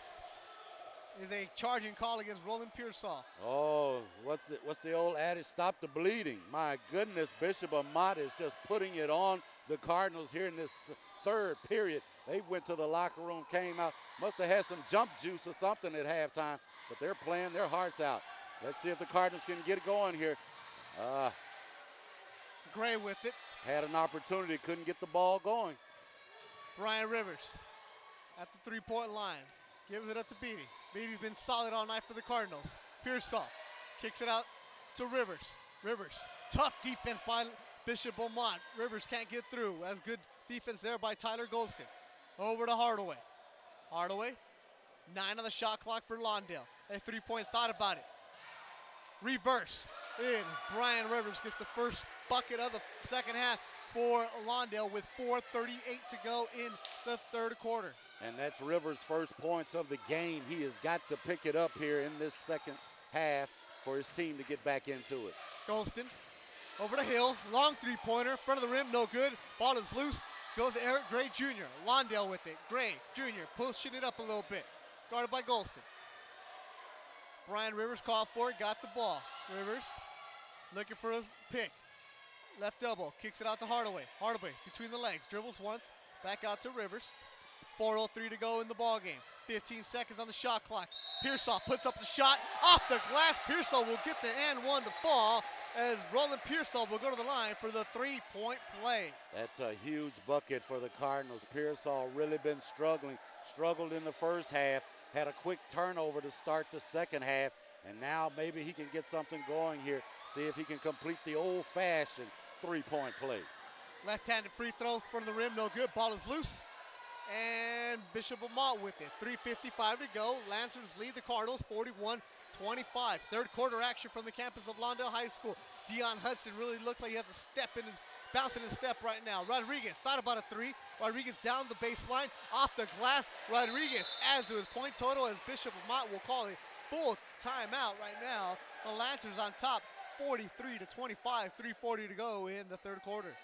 Is a charging call against Roland Pearsall. Oh, what's the old adage? Stop the bleeding. My goodness, Bishop Amat is just putting it on the Cardinals here in this third period. They went to the locker room, came out, must have had some jump juice or something at halftime, but they're playing their hearts out. Let's see if the Cardinals can get it going here. Gray with it. Had an opportunity, couldn't get the ball going. Brian Rivers at the three-point line. Gives it up to Beatty. Beatty's been solid all night for the Cardinals. Pearsall kicks it out to Rivers. Rivers, tough defense by Bishop Amat. Rivers can't get through. As good defense there by Tyler Goldston. Over to Hardaway. Hardaway, 9 on the shot clock for Lawndale. A three-point thought about it. Reverse in. Brian Rivers gets the first bucket of the second half for Lawndale with 4:38 to go in the third quarter. And that's Rivers' first points of the game. He has got to pick it up here in this second half for his team to get back into it. Goldston over the hill, long three-pointer, front of the rim, no good. Ball is loose, goes to Eric Gray Jr. Lawndale with it. Gray Jr. pushing it up a little bit, guarded by Goldston. Brian Rivers called for it, got the ball. Rivers looking for a pick. Left elbow, kicks it out to Hardaway. Hardaway between the legs, dribbles once, back out to Rivers. 4:03 to go in the ball game. 15 seconds on the shot clock. Pearsall puts up the shot off the glass. Pearsall will get the and one to fall as Roland Pearsall will go to the line for the three-point play. That's a huge bucket for the Cardinals. Pearsall really been struggled in the first half, had a quick turnover to start the second half, and now maybe he can get something going here. See if he can complete the old-fashioned three-point play. Left-handed free throw from the rim, no good. Ball is loose. And Bishop Amat with it. 3:55 to go. Lancers lead the Cardinals 41-25. Third quarter action from the campus of Lawndale High School. Dion Hudson really looks like he has a step in his, bouncing his step right now. Rodriguez thought about a three. Rodriguez down the baseline, off the glass. Rodriguez adds to his point total as Bishop Amat will call a full timeout right now. The Lancers on top, 43-25. 3:40 to go in the third quarter.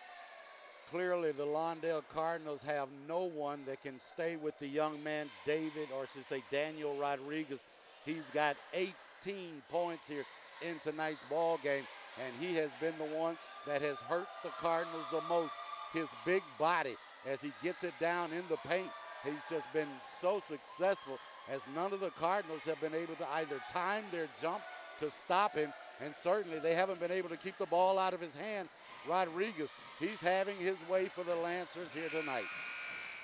Clearly, the Lawndale Cardinals have no one that can stay with the young man, David, or I should say Daniel Rodriguez. He's got 18 points here in tonight's ball game, and he has been the one that has hurt the Cardinals the most. His big body, as he gets it down in the paint, he's just been so successful as none of the Cardinals have been able to either time their jump to stop him, and certainly they haven't been able to keep the ball out of his hand. Rodriguez, he's having his way for the Lancers here tonight.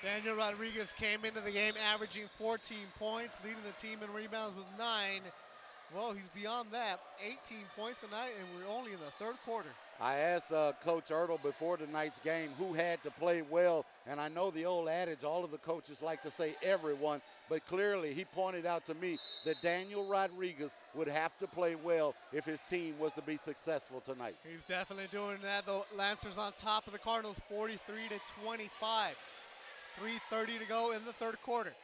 Daniel Rodriguez came into the game averaging 14 points, leading the team in rebounds with 9. Well, he's beyond that. 18 points tonight, and we're only in the third quarter. I asked Coach Ertl before tonight's game who had to play well, and I know the old adage, all of the coaches like to say everyone, but clearly he pointed out to me that Daniel Rodriguez would have to play well if his team was to be successful tonight. He's definitely doing that, though. Lancers on top of the Cardinals, 43-25. 3:30 to go in the third quarter.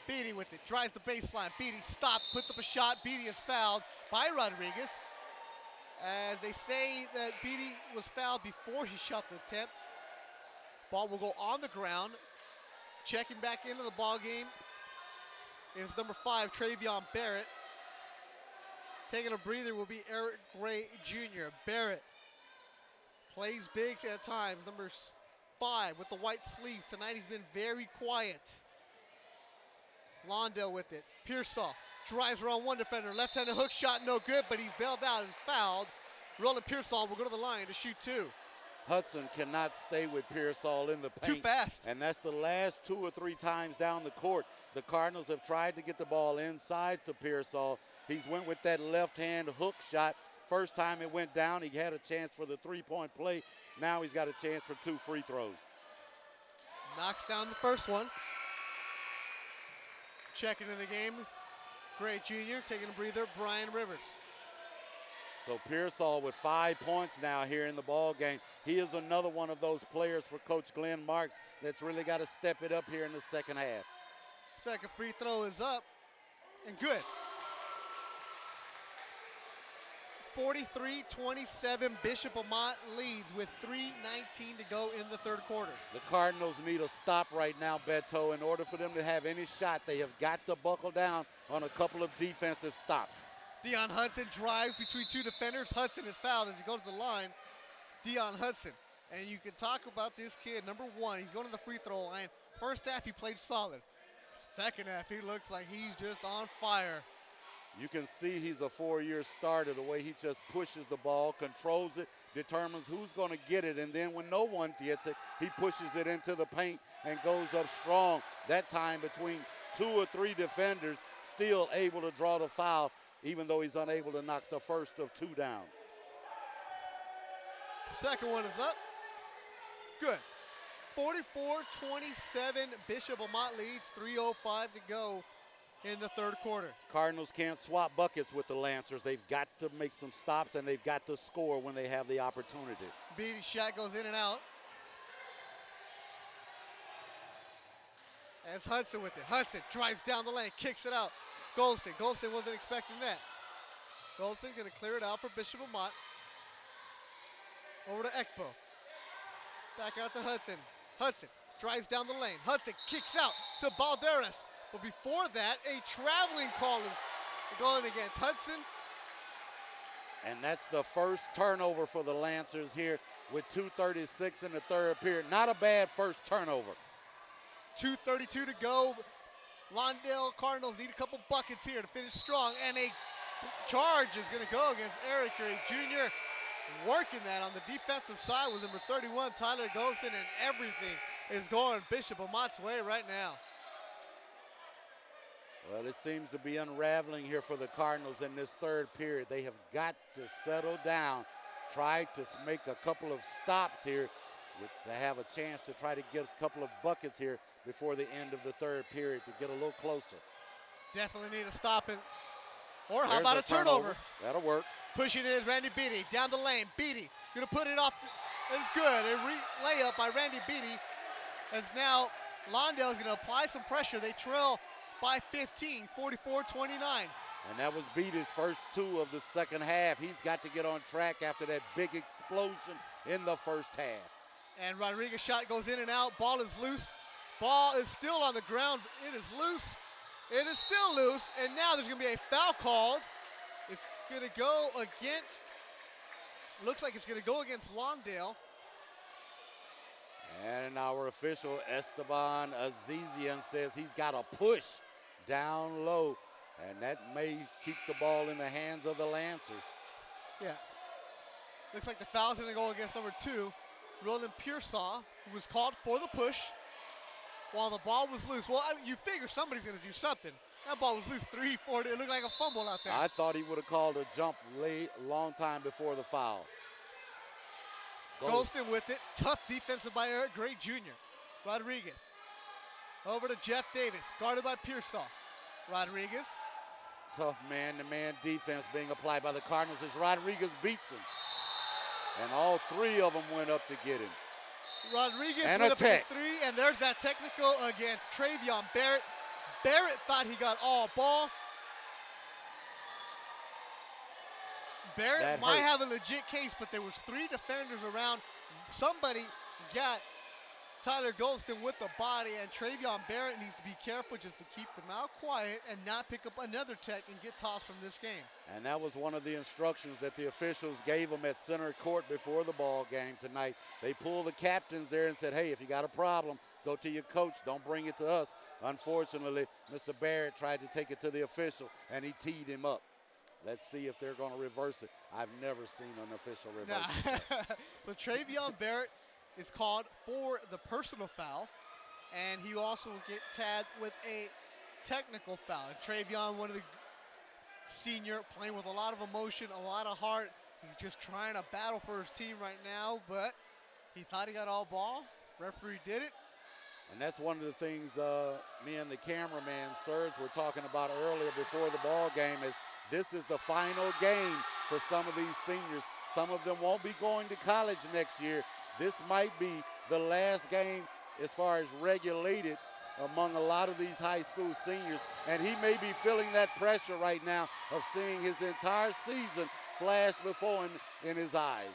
Beatty with it, drives the baseline. Beatty stopped, puts up a shot. Beatty is fouled by Rodriguez. As they say that Beatty was fouled before he shot the attempt. Ball will go on the ground. Checking back into the ball game is number 5, Travion Barrett. Taking a breather will be Eric Gray Jr. Barrett plays big at times. Number 5 with the white sleeves. Tonight he's been very quiet. Lawndale with it. Pearsall drives around one defender. Left-handed hook shot, no good, but he's bailed out and fouled. Roland Pearsall will go to the line to shoot 2. Hudson cannot stay with Pearsall in the paint. Too fast. And that's the last 2 or 3 times down the court. The Cardinals have tried to get the ball inside to Pearsall. He's went with that left-hand hook shot. First time it went down, he had a chance for the 3-point play. Now he's got a chance for 2 free throws. Knocks down the first one. Checking in the game, Gray Jr. taking a breather, Brian Rivers. So Pearsall with 5 points now here in the ball game. He is another one of those players for Coach Glenn Marks that's really got to step it up here in the second half. Second free throw is up and good. 43-27, Bishop Amat leads with 3:19 to go in the third quarter. The Cardinals need a stop right now, Beto. In order for them to have any shot, they have got to buckle down on a couple of defensive stops. Deion Hudson drives between 2 defenders. Hudson is fouled as he goes to the line. Deion Hudson. And you can talk about this kid, number 1. He's going to the free throw line. First half, he played solid. Second half, he looks like he's just on fire. You can see he's a 4-year starter, the way he just pushes the ball, controls it, determines who's going to get it, and then when no one gets it, he pushes it into the paint and goes up strong. That time between 2 or 3 defenders, still able to draw the foul, even though he's unable to knock the first of 2 down. Second one is up. Good. 44-27, Bishop Amat leads, 3:05 to go in the third quarter. Cardinals can't swap buckets with the Lancers. They've got to make some stops, and they've got to score when they have the opportunity. Beatty's shot goes in and out. As Hudson with it. Hudson drives down the lane, kicks it out. Goldston wasn't expecting that. Goldston going to clear it out for Bishop Amat. Over to Ekpo. Back out to Hudson. Hudson drives down the lane. Hudson kicks out to Balderas. But before that, a traveling call is going against Hudson. And that's the first turnover for the Lancers here with 2:36 in the third period. Not a bad first turnover. 2:32 to go. Lawndale Cardinals need a couple buckets here to finish strong. And a charge is going to go against Eric Gray Jr. Working that on the defensive side was number 31, Tyler Goldston, and everything is going Bishop Amat's way right now. Well, it seems to be unraveling here for the Cardinals in this third period. They have got to settle down, try to make a couple of stops here to have a chance to try to get a couple of buckets here before the end of the third period to get a little closer. Definitely need to stop it. Or how about a turnover? That'll work. Pushing it is Randy Beatty down the lane. Beatty going to put it off. It's good. A layup by Randy Beatty. As now Lawndale is going to apply some pressure. They trail by 15, 44-29. And that was Beatty's first 2 of the second half. He's got to get on track after that big explosion in the first half. And Rodriguez's shot goes in and out. Ball is loose. Ball is still on the ground. It is loose. It is still loose. And now there's going to be a foul called. It's going to go against, looks like it's going to go against Lawndale. And our official, Esteban Azizian, says he's got to push down low. And that may keep the ball in the hands of the Lancers. Yeah. Looks like the foul's going to go against number 2, Roland Pearsall, who was called for the push. while the ball was loose. Well, I mean, you figure somebody's going to do something. That ball was loose 3-4. It looked like a fumble out there. I thought he would have called a jump late, a long time before the foul. Golston with it. Tough defensive by Eric Gray Jr. Rodriguez. Over to Jeff Davis. Guarded by Pearsall. Rodriguez. Tough man-to-man defense being applied by the Cardinals as Rodriguez beats him. And all three of them went up to get him. Rodriguez and went a up his tech. three, and there's that technical against Travion Barrett. Barrett thought he got all ball. Barrett That might hurts. have a legit case, but there was three defenders around. Somebody got Tyler Golston with the body, and Travion Barrett needs to be careful just to keep the mouth quiet and not pick up another tech and get tossed from this game. And that was one of the instructions that the officials gave them at center court before the ball game tonight. They pulled the captains there and said, hey, if you got a problem, go to your coach. Don't bring it to us. Unfortunately, Mr. Barrett tried to take it to the official, and he teed him up. Let's see if they're going to reverse it. I've never seen an official reverse it. So Travion Barrett is called for the personal foul, and he also will get tagged with a technical foul. And Travion, one of the senior, playing with a lot of emotion, a lot of heart. He's just trying to battle for his team right now, but he thought he got all ball. Referee did it. And that's one of the things me and the cameraman, Serge, were talking about earlier before the ball game is this is the final game for some of these seniors. Some of them won't be going to college next year. This might be the last game as far as regulated among a lot of these high school seniors. And he may be feeling that pressure right now of seeing his entire season flash before him in his eyes.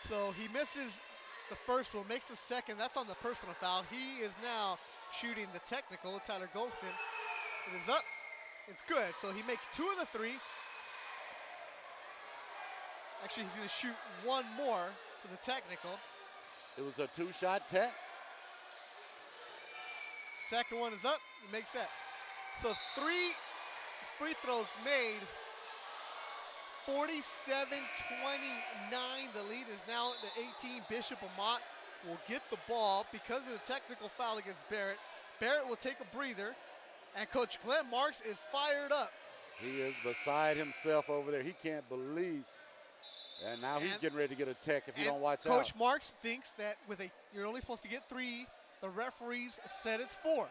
So he misses the first one, makes the second. That's on the personal foul. He is now shooting the technical. Tyler Golston. It is up. It's good. So he makes two of the three. Actually, he's going to shoot one more for the technical. It was a two-shot tech. Second one is up. He makes that. So 3 free throws made. 47-29. The lead is now to 18. Bishop Amat will get the ball because of the technical foul against Barrett. Barrett will take a breather, and Coach Glenn Marks is fired up. He is beside himself over there. He can't believe. And now he's getting ready to get a tech if you don't watch out. Coach Marks thinks that you're only supposed to get 3. The referees said it's 4.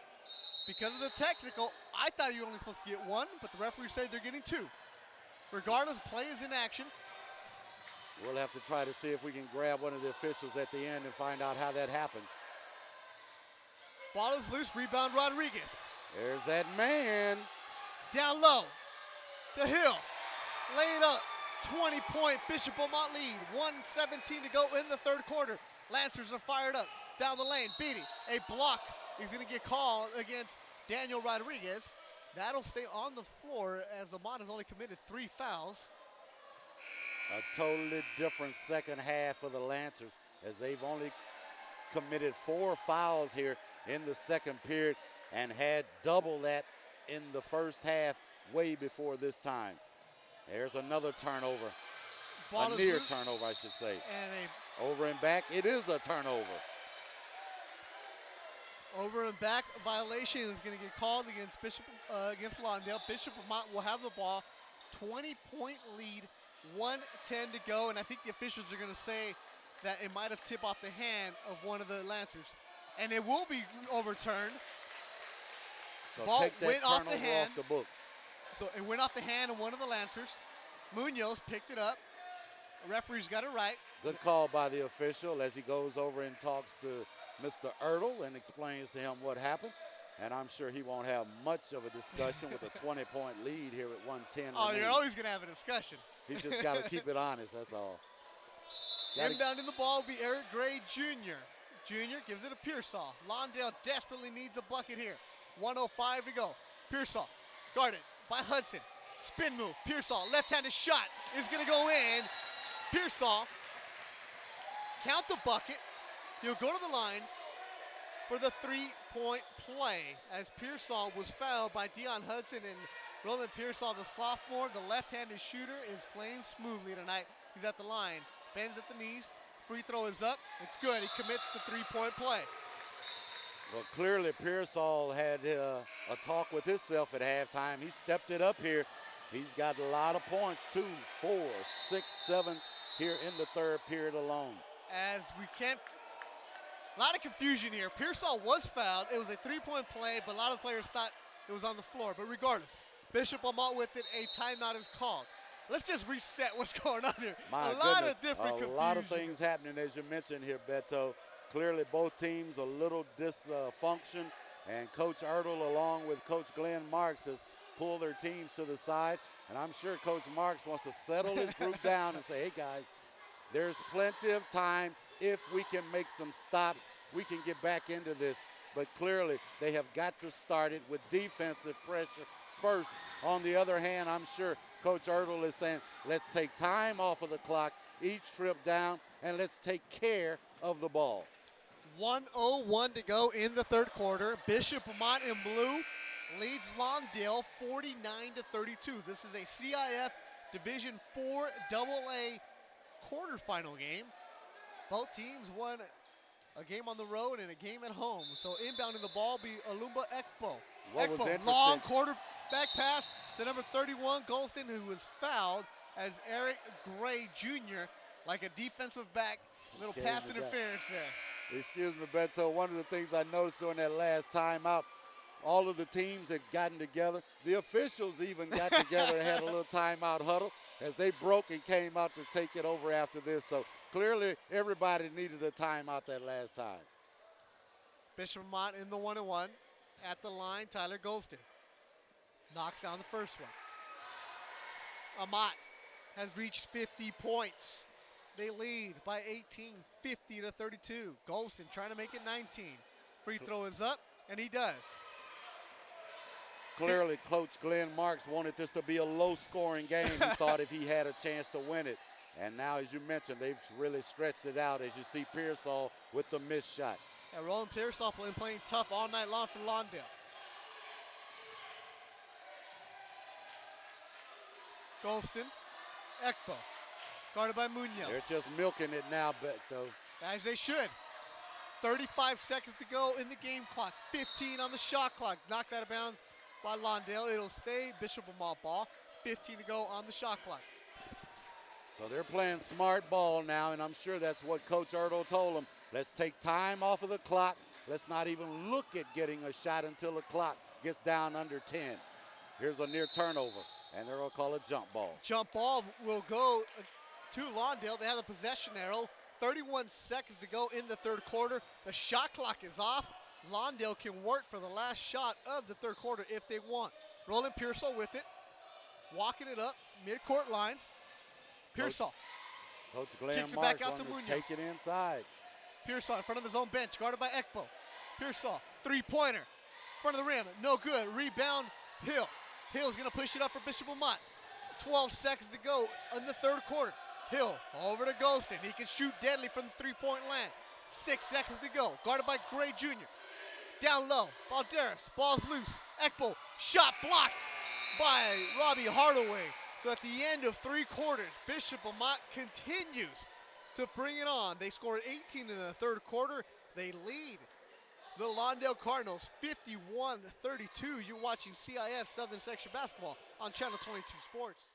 Because of the technical, I thought you were only supposed to get 1, but the referees said they're getting 2. Regardless, play is in action. We'll have to try to see if we can grab one of the officials at the end and find out how that happened. Ball is loose, rebound Rodriguez. There's that man. Down low to Hill. Lay it up. 20-point Bishop Amat lead. 1:17 to go in the third quarter. Lancers are fired up. Down the lane, Beatty. A block is going to get called against Daniel Rodriguez. That'll stay on the floor as Amat has only committed 3 fouls. A totally different second half for the Lancers as they've only committed 4 fouls here in the second period and had double that in the first half way before this time. There's another turnover. A near turnover, I should say. And over and back, it is a turnover. Over and back violation is going to get called against against Lawndale. Bishop Amat will have the ball. 20-point lead, 1:10 to go, and I think the officials are going to say that it might have tipped off the hand of one of the Lancers, and it will be overturned. So Ball take that went off the turnover hand. off the book. So it went off the hand of one of the Lancers. Munoz picked it up. The referee's got it right. Good call by the official as he goes over and talks to Mr. Ertl and explains to him what happened. And I'm sure he won't have much of a discussion with a 20-point lead here at 1:10. Oh, you're always going to have a discussion. He's just got to keep it honest, that's all. Inbounding the ball will be Eric Gray Jr. Jr. gives it to Pearsall. Lawndale desperately needs a bucket here. 1:05 to go. Pearsall guarded by Hudson. Spin move. Pearsall, left-handed shot is going to go in. Pearsall, count the bucket. He'll go to the line for the 3-point play as Pearsall was fouled by Dion Hudson, and Roland Pearsall, the sophomore, the left-handed shooter, is playing smoothly tonight. He's at the line, bends at the knees. Free throw is up. It's good. He commits the 3-point play. Well, clearly Pearsall had a talk with himself at halftime. He stepped it up here. He's got a lot of points, 2, 4, 6, 7 here in the third period alone. As we can't, a lot of confusion here. Pearsall was fouled. It was a three-point play, but a lot of players thought it was on the floor. But regardless, Bishop Amat with it, a timeout is called. Let's just reset what's going on here. My a lot goodness, of different confusion. A lot of things happening, as you mentioned here, Beto. Clearly both teams a little dysfunction, and Coach Ertl along with Coach Glenn Marks has pulled their teams to the side. And I'm sure Coach Marks wants to settle his group down and say, hey guys, there's plenty of time. If we can make some stops, we can get back into this. But clearly they have got to start it with defensive pressure first. On the other hand, I'm sure Coach Ertl is saying, let's take time off of the clock each trip down, and let's take care of the ball. 1:01 to go in the third quarter. Bishop Amat in blue leads Lawndale 49-32. This is a CIF Division IV AA quarterfinal game. Both teams won a game on the road and a game at home. So inbounding the ball be Alumba Ekpo. Ekpo, long quarterback pass to number 31, Golston, who was fouled as Eric Gray Jr., like a defensive back, little pass interference there. Excuse me, Beto. One of the things I noticed during that last timeout, all of the teams had gotten together. The officials even got together and had a little timeout huddle as they broke and came out to take it over after this. So clearly everybody needed a timeout that last time. Bishop Amat in the 1-1. At the line, Tyler Golston knocks down the first one. Amat has reached 50 points. They lead by 18, 50-32. Golston trying to make it 19. Free throw is up, and he does. Clearly, Coach Glenn Marks wanted this to be a low-scoring game. He thought if he had a chance to win it. And now, as you mentioned, they've really stretched it out as you see Pearsall with the missed shot. And Roland Pearsall playing tough all night long for Lawndale. Golston, Ekpo, guarded by Munoz. They're just milking it now, Beto. As they should. 35 seconds to go in the game clock. 15 on the shot clock. Knocked out of bounds by Lawndale. It'll stay Bishop Amat ball. 15 to go on the shot clock. So they're playing smart ball now, and I'm sure that's what Coach Ertl told them. Let's take time off of the clock. Let's not even look at getting a shot until the clock gets down under 10. Here's a near turnover, and they're going to call a jump ball. Jump ball will go to Lawndale. They have the possession arrow. 31 seconds to go in the third quarter. The shot clock is off. Lawndale can work for the last shot of the third quarter if they want. Roland Pearsall with it. Walking it up, midcourt line. Pearsall. Coach Glenn kicks it Marks back out to Munoz. Take it inside. Pearsall in front of his own bench, guarded by Ekpo. Pearsall, three-pointer. Front of the rim, no good. Rebound, Hill. Hill's gonna push it up for Bishop Amat. 12 seconds to go in the third quarter. Hill over to Golston. He can shoot deadly from the three-point line. 6 seconds to go. Guarded by Gray Jr. Down low. Balderas. Ball's loose. Ekpo. Shot blocked by Robbie Hardaway. So at the end of three quarters, Bishop Amat continues to bring it on. They scored 18 in the third quarter. They lead the Lawndale Cardinals 51-32. You're watching CIF Southern Section Basketball on Channel 22 Sports.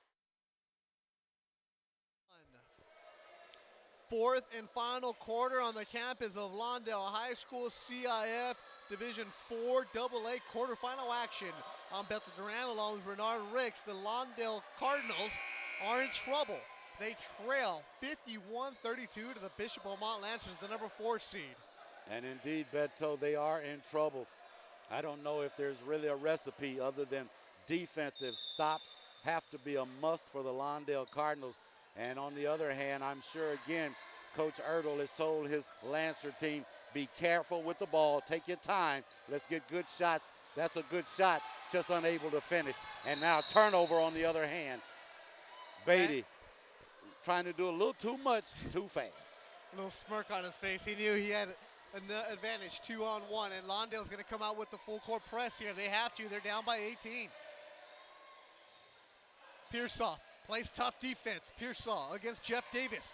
Fourth and final quarter on the campus of Lawndale High School. CIF Division IV AA quarterfinal action. I'm Bethel Duran along with Bernard Ricks. The Lawndale Cardinals are in trouble. They trail 51-32 to the Bishop Amat Lancers, the number 4 seed. And indeed, Beto, they are in trouble. I don't know if there's really a recipe other than defensive stops have to be a must for the Lawndale Cardinals. And on the other hand, I'm sure, again, Coach Ertl has told his Lancer team, be careful with the ball, take your time, let's get good shots. That's a good shot, just unable to finish. And now turnover on the other hand. Beatty trying to do a little too much, too fast. A little smirk on his face. He knew he had an advantage, 2-on-1, and Lawndale's going to come out with the full court press here. They have to. They're down by 18. Pearsall plays tough defense. Pearsall against Jeff Davis.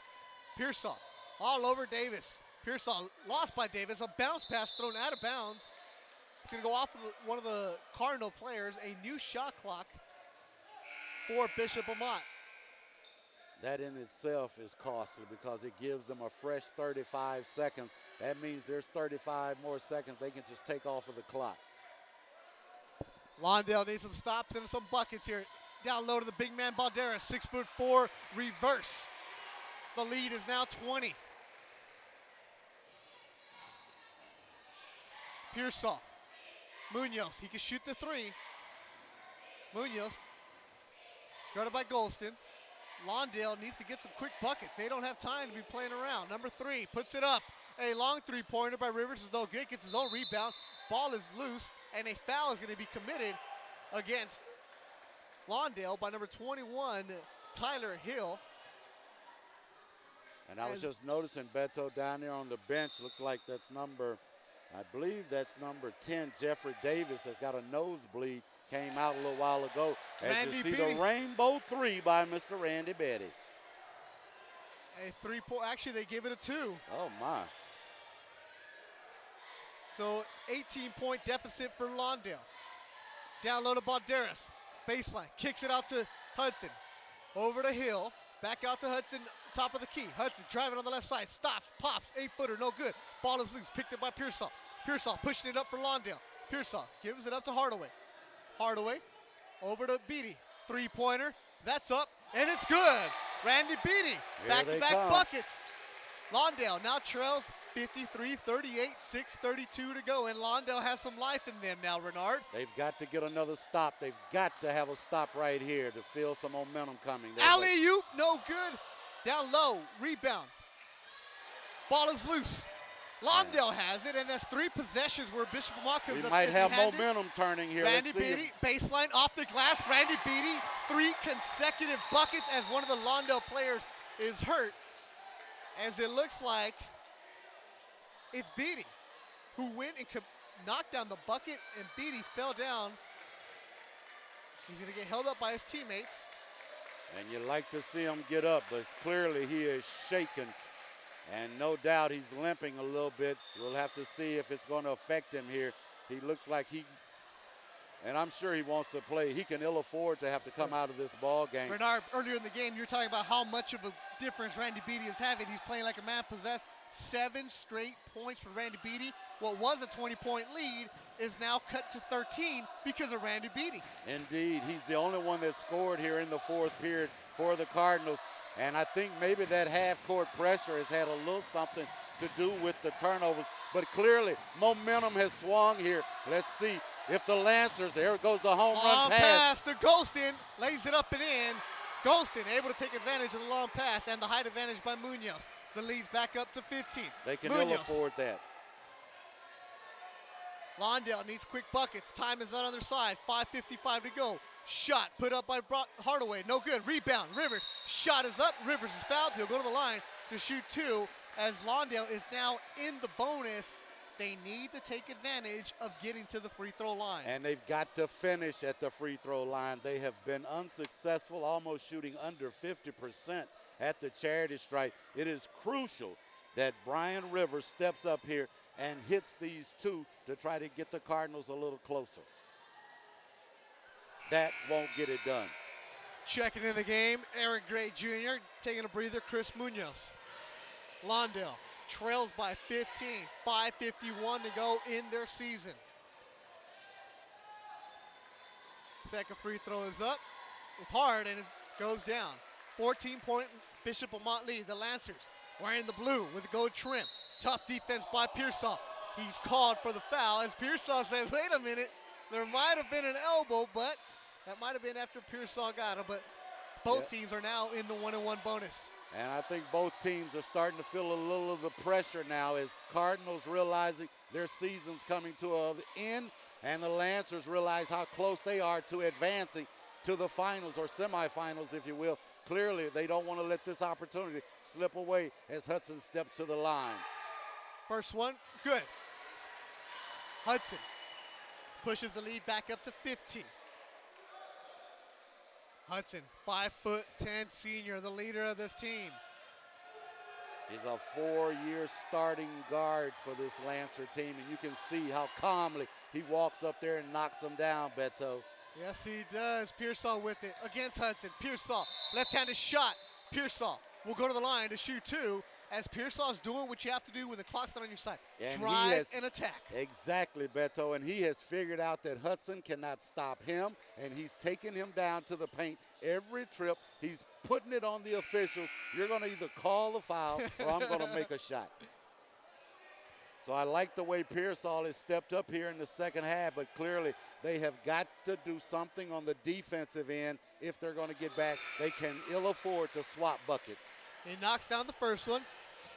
Pearsall all over Davis. Pearsall lost by Davis. A bounce pass thrown out of bounds It's going to go off of one of the Cardinal players, a new shot clock for Bishop Amat. That in itself is costly because it gives them a fresh 35 seconds. That means there's 35 more seconds they can just take off of the clock. Lawndale needs some stops and some buckets here. Down low to the big man Balderas, 6'4", reverse. The lead is now 20. Pearsall. Munoz, he can shoot the three. Munoz, guarded by Golston. Lawndale needs to get some quick buckets. They don't have time to be playing around. Number 3 puts it up. A long three-pointer by Rivers is no good. Gets his own rebound. Ball is loose, and a foul is going to be committed against Lawndale by number 21, Tyler Hill. And I was just noticing Beto down there on the bench. Looks like that's I believe that's number 10, Jeffrey Davis, has got a nosebleed. Came out a little while ago. As Randy you see Beatty. the rainbow 3 by Mr. Randy Beatty. A 3-point, actually they give it a 2. Oh my. So 18-point deficit for Lawndale. Down low to Balderas. Baseline, kicks it out to Hudson. Over to Hill, back out to Hudson, top of the key. Hudson driving on the left side, stops, pops, 8-footer, no good. Ball is loose, picked up by Pearsall. Pearsall pushing it up for Lawndale. Pearsall gives it up to Hardaway. Hardaway over to Beatty. 3-pointer, that's up, and it's good. Randy Beatty, back-to-back buckets. Lawndale now trails 53-38, 6:32 to go, and Lawndale has some life in them now, Renard. They've got to get another stop. They've got to have a stop right here to feel some momentum coming. Alley-oop, no good. Down low, rebound. Ball is loose. Lawndale has it, and that's 3 possessions where Bishop Amat comes up. We might have momentum turning here. Randy Beatty, baseline off the glass. Randy Beatty, 3 consecutive buckets as one of the Lawndale players is hurt. As it looks like it's Beatty who went and knocked down the bucket, and Beatty fell down. He's going to get held up by his teammates. And you like to see him get up, but clearly he is shaken. And no doubt he's limping a little bit. We'll have to see if it's going to affect him here. He looks like and I'm sure he wants to play. He can ill afford to have to come out of this ball game. Bernard, earlier in the game, you're talking about how much of a difference Randy Beatty is having. He's playing like a man possessed. 7 straight points for Randy Beatty. What was a 20-point lead is now cut to 13 because of Randy Beatty. Indeed, he's the only one that scored here in the 4th period for the Cardinals. And I think maybe that half-court pressure has had a little something to do with the turnovers. But clearly, momentum has swung here. Let's see if the Lancers, there goes the home run pass. To Golston, lays it up and in. Golston able to take advantage of the long pass and the height advantage by Munoz. The lead's back up to 15. They can ill afford that. Lawndale needs quick buckets. Time is on their side. 5:55 to go. Shot put up by Hardaway. No good. Rebound. Rivers. Shot is up. Rivers is fouled. He'll go to the line to shoot 2 as Lawndale is now in the bonus. They need to take advantage of getting to the free throw line. And they've got to finish at the free throw line. They have been unsuccessful, almost shooting under 50% at the charity stripe. It is crucial that Brian Rivers steps up here and hits these 2 to try to get the Cardinals a little closer. That won't get it done. Checking in the game, Eric Gray Jr. taking a breather, Chris Munoz. Lawndale trails by 15, 5:51 to go in their season. Second free throw is up. It's hard and it goes down. 14-point Bishop Amat lead. The Lancers wearing the blue with the gold trim. Tough defense by Pearsall. He's called for the foul as Pearsall says, wait a minute, there might have been an elbow, but that might have been after Pearsall got him. But both teams are now in the 1-1 bonus. And I think both teams are starting to feel a little of the pressure now as Cardinals realizing their season's coming to an end, and the Lancers realize how close they are to advancing to the finals or semifinals, if you will. Clearly, they don't want to let this opportunity slip away as Hudson steps to the line. First one, good. Hudson pushes the lead back up to 15. Hudson, 5'10" senior, the leader of this team. He's a 4-year starting guard for this Lancer team, and you can see how calmly he walks up there and knocks him down, Beto. Yes, he does. Pearsall with it against Hudson. Pearsall, left-handed shot. Pearsall will go to the line to shoot 2 as Pearsall is doing what you have to do when the clock's not on your side. And drive and attack. Exactly, Beto. And he has figured out that Hudson cannot stop him, and he's taking him down to the paint every trip. He's putting it on the officials. You're going to either call the foul or I'm going to make a shot. So I like the way Pearsall has stepped up here in the second half, but clearly they have got to do something on the defensive end if they're going to get back. They can ill afford to swap buckets. He knocks down the first one.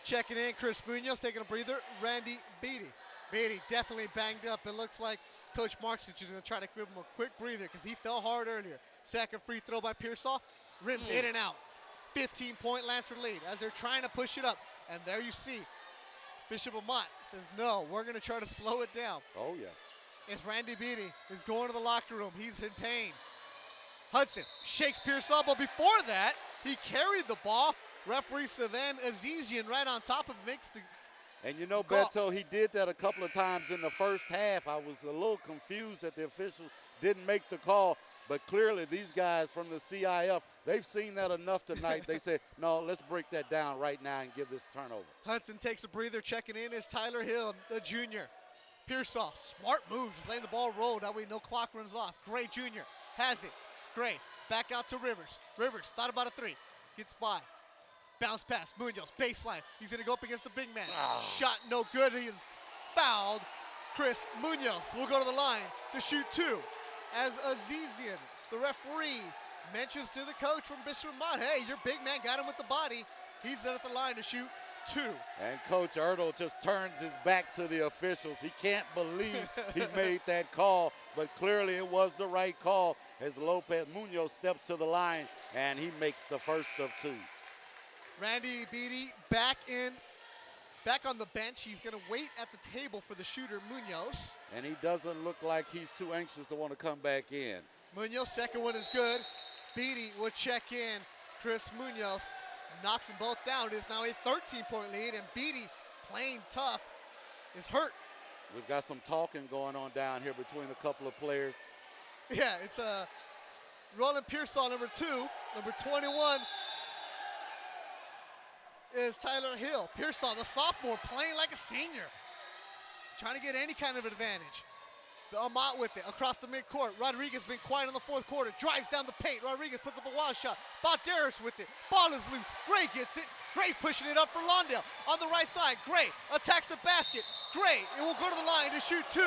Checking in, Chris Munoz taking a breather. Randy Beatty. Beatty definitely banged up. It looks like Coach Marksich is going to try to give him a quick breather because he fell hard earlier. Second free throw by Pearsall. Rims in and out. 15-point Lansford lead as they're trying to push it up. And there you see Bishop Amat says, no, we're going to try to slow it down. Oh, yeah. As Randy Beatty is going to the locker room. He's in pain. Hudson shakes Pearsall, but before that, he carried the ball. Referee Savan Azizian right on top of him makes the And you know, call. Beto, he did that a couple of times in the first half. I was a little confused that the officials didn't make the call, but clearly these guys from the CIF, they've seen that enough tonight. They say, no, let's break that down right now and give this turnover. Hudson takes a breather. Checking in is Tyler Hill, the junior. Pearsall, smart move, just letting the ball roll. That way no clock runs off. Gray Jr. has it. Gray, back out to Rivers. Rivers, thought about a 3. Gets by. Bounce pass, Munoz, baseline. He's going to go up against the big man. Shot no good. He is fouled. Chris Munoz will go to the line to shoot 2. As Azizian, the referee, mentions to the coach from Bishop Amat, hey, your big man got him with the body. He's there at the line to shoot 2. And Coach Ertl just turns his back to the officials. He can't believe he made that call, but clearly it was the right call as Lopez Munoz steps to the line and he makes the first of 2. Randy Beatty back on the bench. He's going to wait at the table for the shooter, Munoz. And he doesn't look like he's too anxious to want to come back in. Munoz, second one is good. Beatty will check in. Chris Munoz knocks them both down. It is now a 13-point lead, and Beatty, playing tough, is hurt. We've got some talking going on down here between a couple of players. Yeah, it's Roland Pearsall, number 2. Number 21 is Tyler Hill. Pearsall, the sophomore, playing like a senior. Trying to get any kind of advantage. Amat with it across the midcourt. Rodriguez been quiet in the fourth quarter. Drives down the paint. Rodriguez puts up a wild shot. Balderas with it. Ball is loose. Gray gets it. Gray pushing it up for Lawndale. On the right side, Gray attacks the basket. Gray, it will go to the line to shoot 2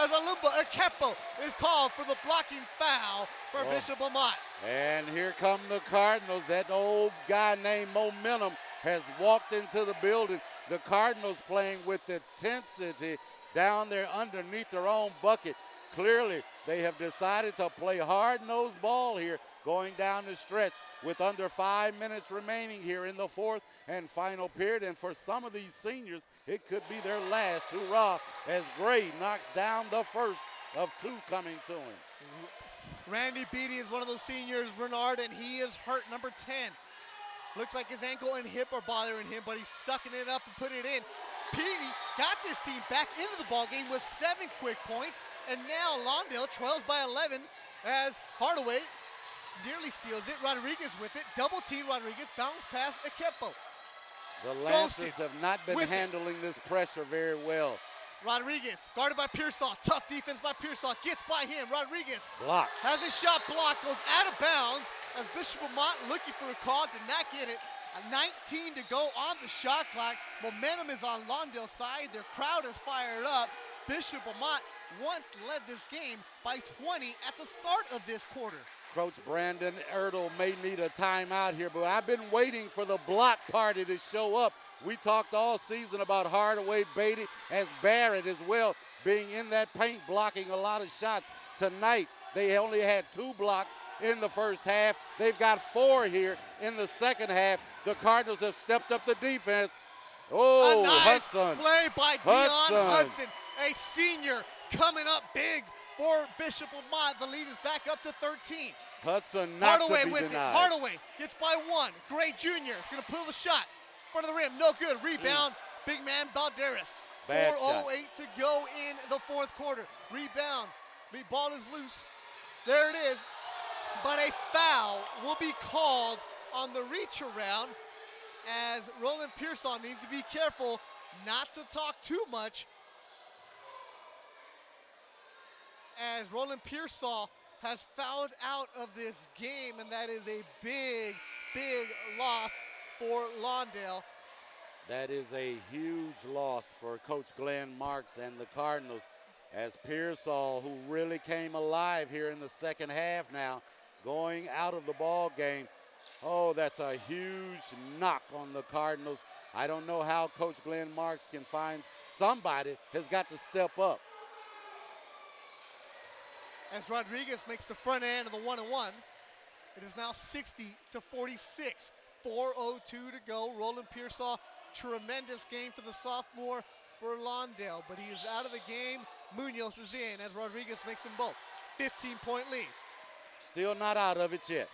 as Alumba Akepo is called for the blocking foul for Bishop Amat. And here come the Cardinals. That old guy named Momentum has walked into the building. The Cardinals playing with intensity down there underneath their own bucket. Clearly, they have decided to play hard-nosed ball here going down the stretch with under 5 minutes remaining here in the fourth and final period. And for some of these seniors, it could be their last hurrah as Gray knocks down the first of 2 coming to him. Randy Beatty is one of those seniors, Renard, and he is hurt, number 10. Looks like his ankle and hip are bothering him, but he's sucking it up and putting it in. Beatty got this team back into the ball game with 7 quick points, and now Lawndale trails by 11 as Hardaway nearly steals it. Rodriguez with it, double team Rodriguez, bounce pass Akepo. The Lancers have not been handling this pressure very well. Rodriguez, guarded by Pearsall, tough defense by Pearsall, gets by him. Rodriguez blocked. Has his shot blocked, goes out of bounds as Bishop Amat looking for a call, did not get it. 19 to go on the shot clock. Momentum is on Lawndale's side. Their crowd is fired up. Bishop Amat once led this game by 20 at the start of this quarter. Coach Brandon Ertl may need a timeout here, but I've been waiting for the block party to show up. We talked all season about Hardaway, Beatty, as Barrett as well, being in that paint, blocking a lot of shots. Tonight, they only had 2 blocks in the first half. They've got 4 here in the second half. The Cardinals have stepped up the defense. Oh, a nice Hudson. Play by Dion Hudson, a senior coming up big for Bishop Amat. The lead is back up to 13. Hudson not Hardaway to be with denied. it. Hardaway gets by 1. Gray Jr. is going to pull the shot. Front of the rim, no good. Rebound, big man Balderas. 4:08 to go in the fourth quarter. Rebound. The ball is loose. There it is. But a foul will be called on the reach around, as Roland Pearsall needs to be careful not to talk too much, as Roland Pearsall has fouled out of this game, and that is a big, big loss for Lawndale. That is a huge loss for Coach Glenn Marks and the Cardinals, as Pearsall, who really came alive here in the second half now, going out of the ball game. Oh, that's a huge knock on the Cardinals. I don't know how Coach Glenn Marks can find somebody has got to step up. As Rodriguez makes the front end of the 1-and-1, it is now 60-46. 4:02 to go. Roland Pearsall, tremendous game for the sophomore for Lawndale, but he is out of the game. Munoz is in as Rodriguez makes them both. 15-point lead. Still not out of it yet.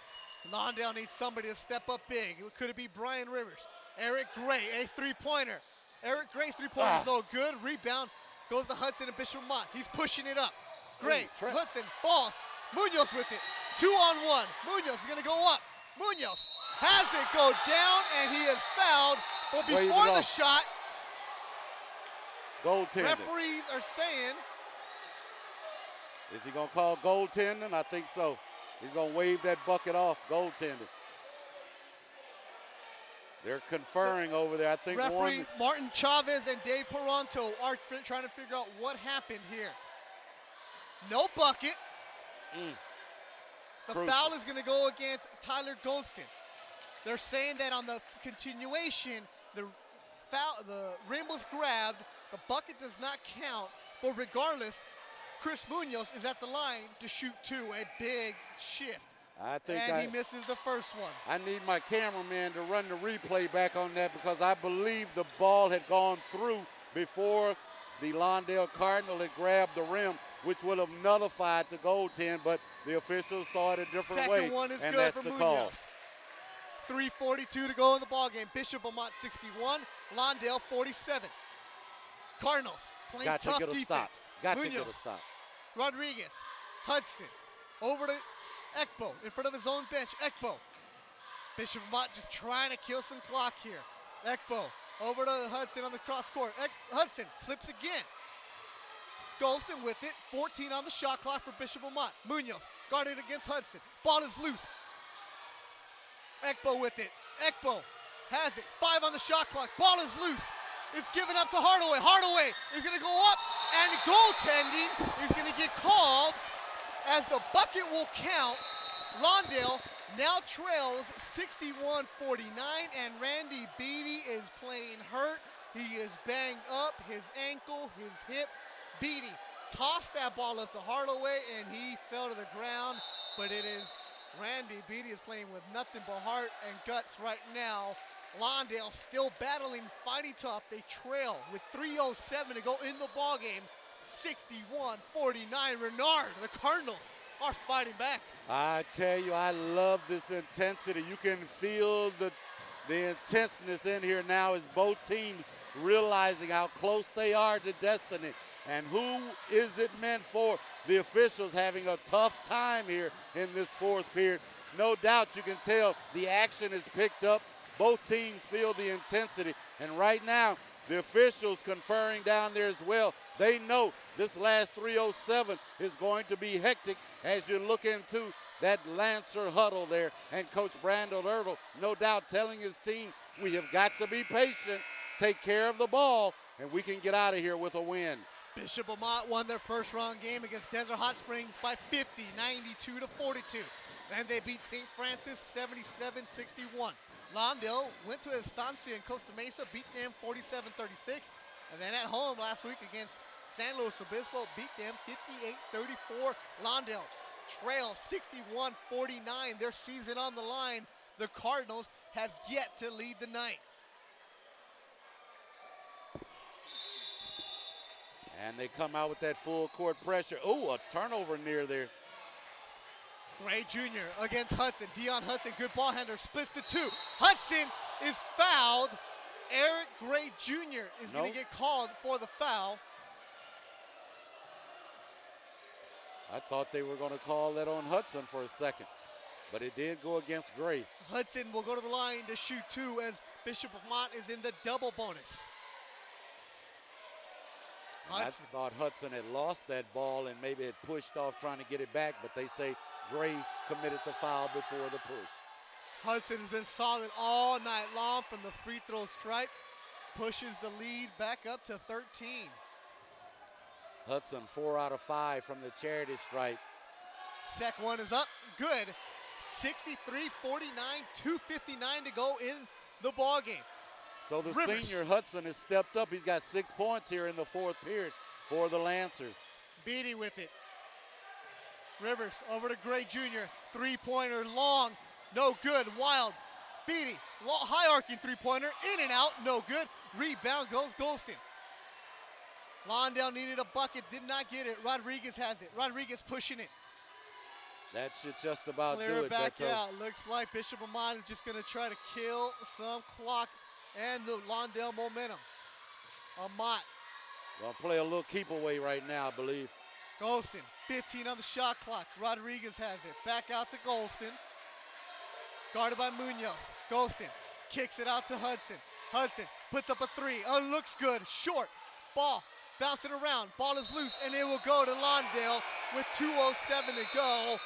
Lawndale needs somebody to step up big. Could it be Brian Rivers? Eric Gray, a three-pointer. Eric Gray's three-pointer is no good. Rebound goes to Hudson and Bishop Amat. He's pushing it up. Gray, Hudson falls. Munoz with it. 2-on-1. Munoz is going to go up. Munoz has it go down, and he is fouled. But before the shot, goaltending. Referees are saying. Is he going to call goaltending? I think so. He's going to wave that bucket off, goaltending. They're conferring over there. I think referee Martin Chavez and Dave Peranto are trying to figure out what happened here. No bucket. The foul is going to go against Tyler Golston. They're saying that on the continuation, the rim was grabbed. The bucket does not count. But regardless, Chris Munoz is at the line to shoot two, a big shift. He misses the first one. I need my cameraman to run the replay back on that, because I believe the ball had gone through before the Lawndale Cardinal had grabbed the rim, which would have nullified the goaltend, but the officials saw it a different way. Second one is and good that's for the Munoz. call. 3:42 to go in the ballgame. Bishop Amat 61, Lawndale 47. Cardinals playing tough defense. Got to get a stop. Rodriguez, Hudson, over to Ekbo in front of his own bench. Ekbo. Bishop Amat just trying to kill some clock here. Ekbo over to Hudson on the cross court. Hudson slips again. Golston with it. 14 on the shot clock for Bishop Amat. Munoz guarded against Hudson. Ball is loose. Ekbo with it. Ekbo has it. 5 on the shot clock. Ball is loose. It's given up to Hardaway. Hardaway is going to go up, and goaltending is going to get called as the bucket will count. Lawndale now trails 61-49, and Randy Beatty is playing hurt. He is banged up, his ankle, his hip. Beatty tossed that ball up to Hardaway, and he fell to the ground, but it is Randy Beatty is playing with nothing but heart and guts right now. Lawndale still battling, fighting tough. They trail with 3:07 to go in the ballgame. 61-49. Renard, the Cardinals are fighting back. I tell you, I love this intensity. You can feel the intenseness in here now as both teams realizing how close they are to destiny. And who is it meant for? The officials having a tough time here in this fourth period. No doubt you can tell the action is picked up. Both teams feel the intensity. And right now, the officials conferring down there as well. They know this last 3:07 is going to be hectic as you look into that Lancer huddle there. And Coach Brandon Ertl, no doubt, telling his team, we have got to be patient, take care of the ball, and we can get out of here with a win. Bishop Amat won their first round game against Desert Hot Springs by 50, 92-42. And they beat St. Francis 77-61. Lawndale went to Estancia in Costa Mesa, beat them 47-36. And then at home last week against San Luis Obispo, beat them 58-34. Lawndale trails 61-49. Their season on the line. The Cardinals have yet to lead the night. And they come out with that full court pressure. Oh, a turnover near there. Gray Jr. against Hudson. Dion Hudson, good ball handler, splits to 2. Hudson is fouled. Eric Gray Jr. is going to get called for the foul. I thought they were going to call that on Hudson for a second, but it did go against Gray. Hudson will go to the line to shoot 2 as Bishop Amat is in the double bonus. I thought Hudson had lost that ball and maybe had pushed off trying to get it back, but they say Gray committed the foul before the push. Hudson has been solid all night long from the free throw stripe. Pushes the lead back up to 13. Hudson 4 out of 5 from the charity stripe. Second one is up, good. 63-49, 2:59 to go in the ball game. So the Rivers. senior Hudson has stepped up. He's got 6 points here in the 4th period for the Lancers. Beatty with it. Rivers over to Gray Jr. Three-pointer long, no good. Wild. Beatty, high arcing three-pointer, in and out, no good. Rebound goes Golston. Lawndale needed a bucket, did not get it. Rodriguez has it. Rodriguez pushing it. That should just about Clear do it it, back Beto. out. Looks like Bishop Amat is just going to try to kill some clock and the Lawndale momentum. Amat. Gonna play a little keep away right now, I believe. Golston, 15 on the shot clock. Rodriguez has it. Back out to Golston. Guarded by Munoz. Golston kicks it out to Hudson. Hudson puts up a 3. Oh, looks good. Short. Ball bouncing around. Ball is loose, and it will go to Lawndale with 2:07 to go.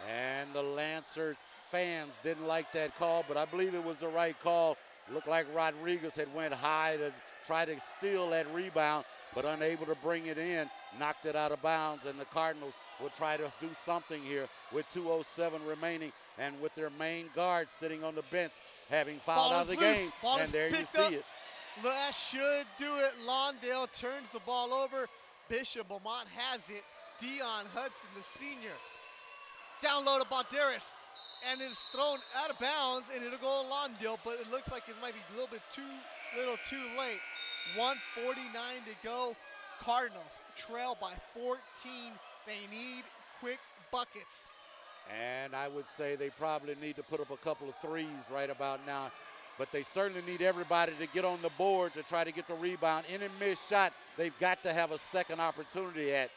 And the Lancer fans didn't like that call, but I believe it was the right call. Looked like Rodriguez had went high to try to steal that rebound, but unable to bring it in, knocked it out of bounds, and the Cardinals will try to do something here with 2:07 remaining and with their main guard sitting on the bench having fouled out of the game. And there you see it. That should do it. Lawndale turns the ball over. Bishop Amat has it. Dion Hudson, the senior. Download to Balderas, and it's thrown out of bounds, and it'll go to Lawndale, but it looks like it might be a little bit too late. 1:49 to go. Cardinals trail by 14. They need quick buckets. And I would say they probably need to put up a couple of threes right about now. But they certainly need everybody to get on the board to try to get the rebound. Any missed shot, they've got to have a second opportunity at.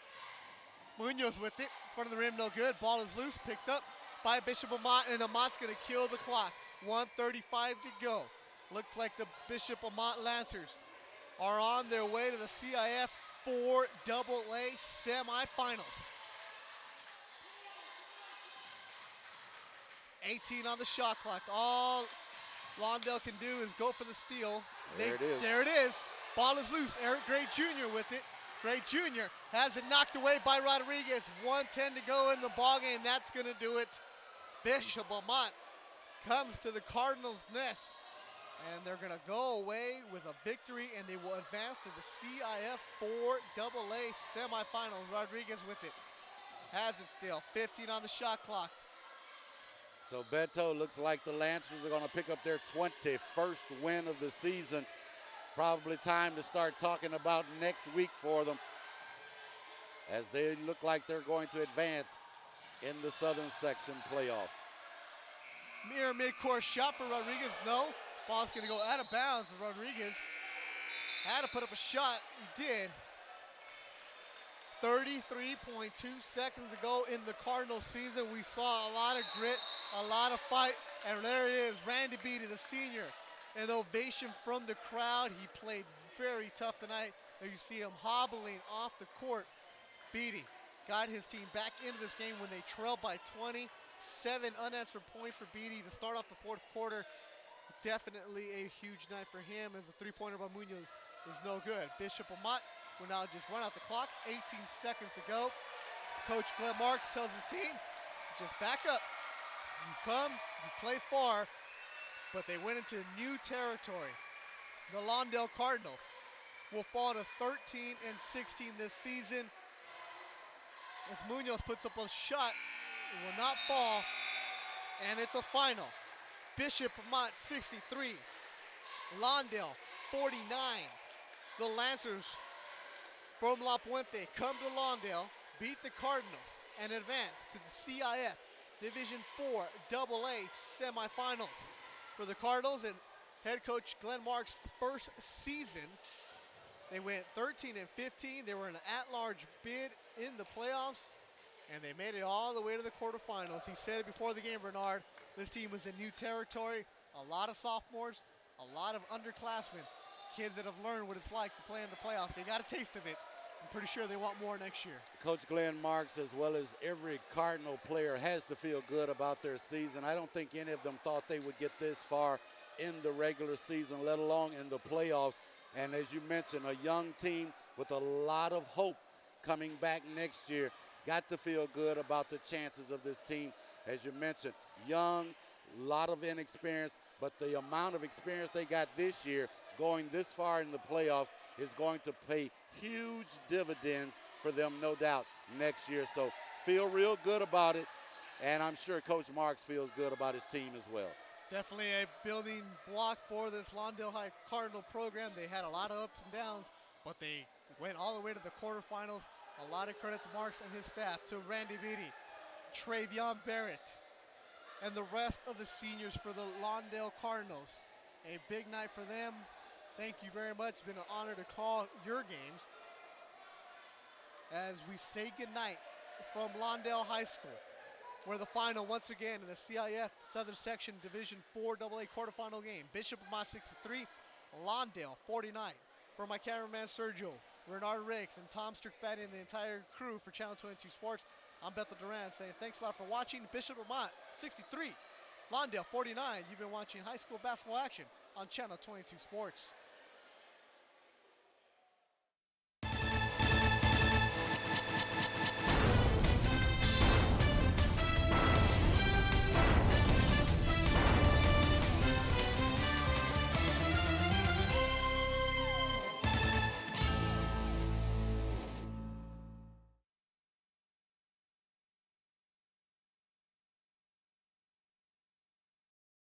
Munoz with it. Front of the rim, no good. Ball is loose, picked up by Bishop Amat, and Amat's going to kill the clock. 1:35 to go. Looks like the Bishop Amat Lancers are on their way to the CIF 4AA semifinals. 18 on the shot clock. All Lawndale can do is go for the steal. There it is. Ball is loose. Eric Gray Jr. with it. Gray Jr. has it knocked away by Rodriguez. 1:10 to go in the ballgame. That's going to do it. Bishop Amat comes to the Cardinals' nest, and they're going to go away with a victory, and they will advance to the CIF 4AA semifinals. Rodriguez with it. Has it still. 15 on the shot clock. So Beto, looks like the Lancers are going to pick up their 21st win of the season. Probably time to start talking about next week for them, as they look like they're going to advance in the Southern Section playoffs. Near midcourt shot for Rodriguez, no. Ball's going to go out of bounds. Rodriguez had to put up a shot. He did. 33.2 seconds to go in the Cardinals season. We saw a lot of grit, a lot of fight, and there it is, Randy Beatty, the senior. An ovation from the crowd. He played very tough tonight. There you see him hobbling off the court. Beatty got his team back into this game when they trailed by 20. 7 unanswered points for Beatty to start off the 4th quarter. Definitely a huge night for him, as the three-pointer by Munoz is no good. Bishop Amat will now just run out the clock. 18 seconds to go. Coach Glenn Marks tells his team, just back up. You've come, you played far, but they went into new territory. The Lawndale Cardinals will fall to 13-16 this season. As Munoz puts up a shot, it will not fall, and it's a final. Bishop Amat 63, Lawndale 49. The Lancers from La Puente come to Lawndale, beat the Cardinals, and advance to the CIF Division 4 AA semifinals. For the Cardinals and head coach Glenn Marks' first season, they went 13-15. They were an at-large bid in the playoffs, and they made it all the way to the quarterfinals. He said it before the game, Bernard. This team was in new territory. A lot of sophomores, a lot of underclassmen, kids that have learned what it's like to play in the playoffs. They got a taste of it. I'm pretty sure they want more next year. Coach Glenn Marks, as well as every Cardinal player, has to feel good about their season. I don't think any of them thought they would get this far in the regular season, let alone in the playoffs. And as you mentioned, a young team with a lot of hope coming back next year. Got to feel good about the chances of this team. As you mentioned, young, a lot of inexperience, but the amount of experience they got this year going this far in the playoffs is going to pay huge dividends for them, no doubt, next year. So feel real good about it, and I'm sure Coach Marks feels good about his team as well. Definitely a building block for this Lawndale High Cardinal program. They had a lot of ups and downs, but they went all the way to the quarterfinals. A lot of credit to Marks and his staff, to Randy Beatty, Travion Barrett, and the rest of the seniors for the Lawndale Cardinals. A big night for them. Thank you very much. It's been an honor to call your games as we say goodnight from Lawndale High School, where the final once again in the CIF Southern Section Division 4 AA quarterfinal game. Bishop Amat 63, Lawndale 49. For my cameraman Sergio, Bernard Riggs, and Tom Strickfatti and the entire crew for Channel 22 Sports, I'm Bethel Duran saying thanks a lot for watching. Bishop Amat 63, Lawndale 49. You've been watching high school basketball action on Channel 22 Sports.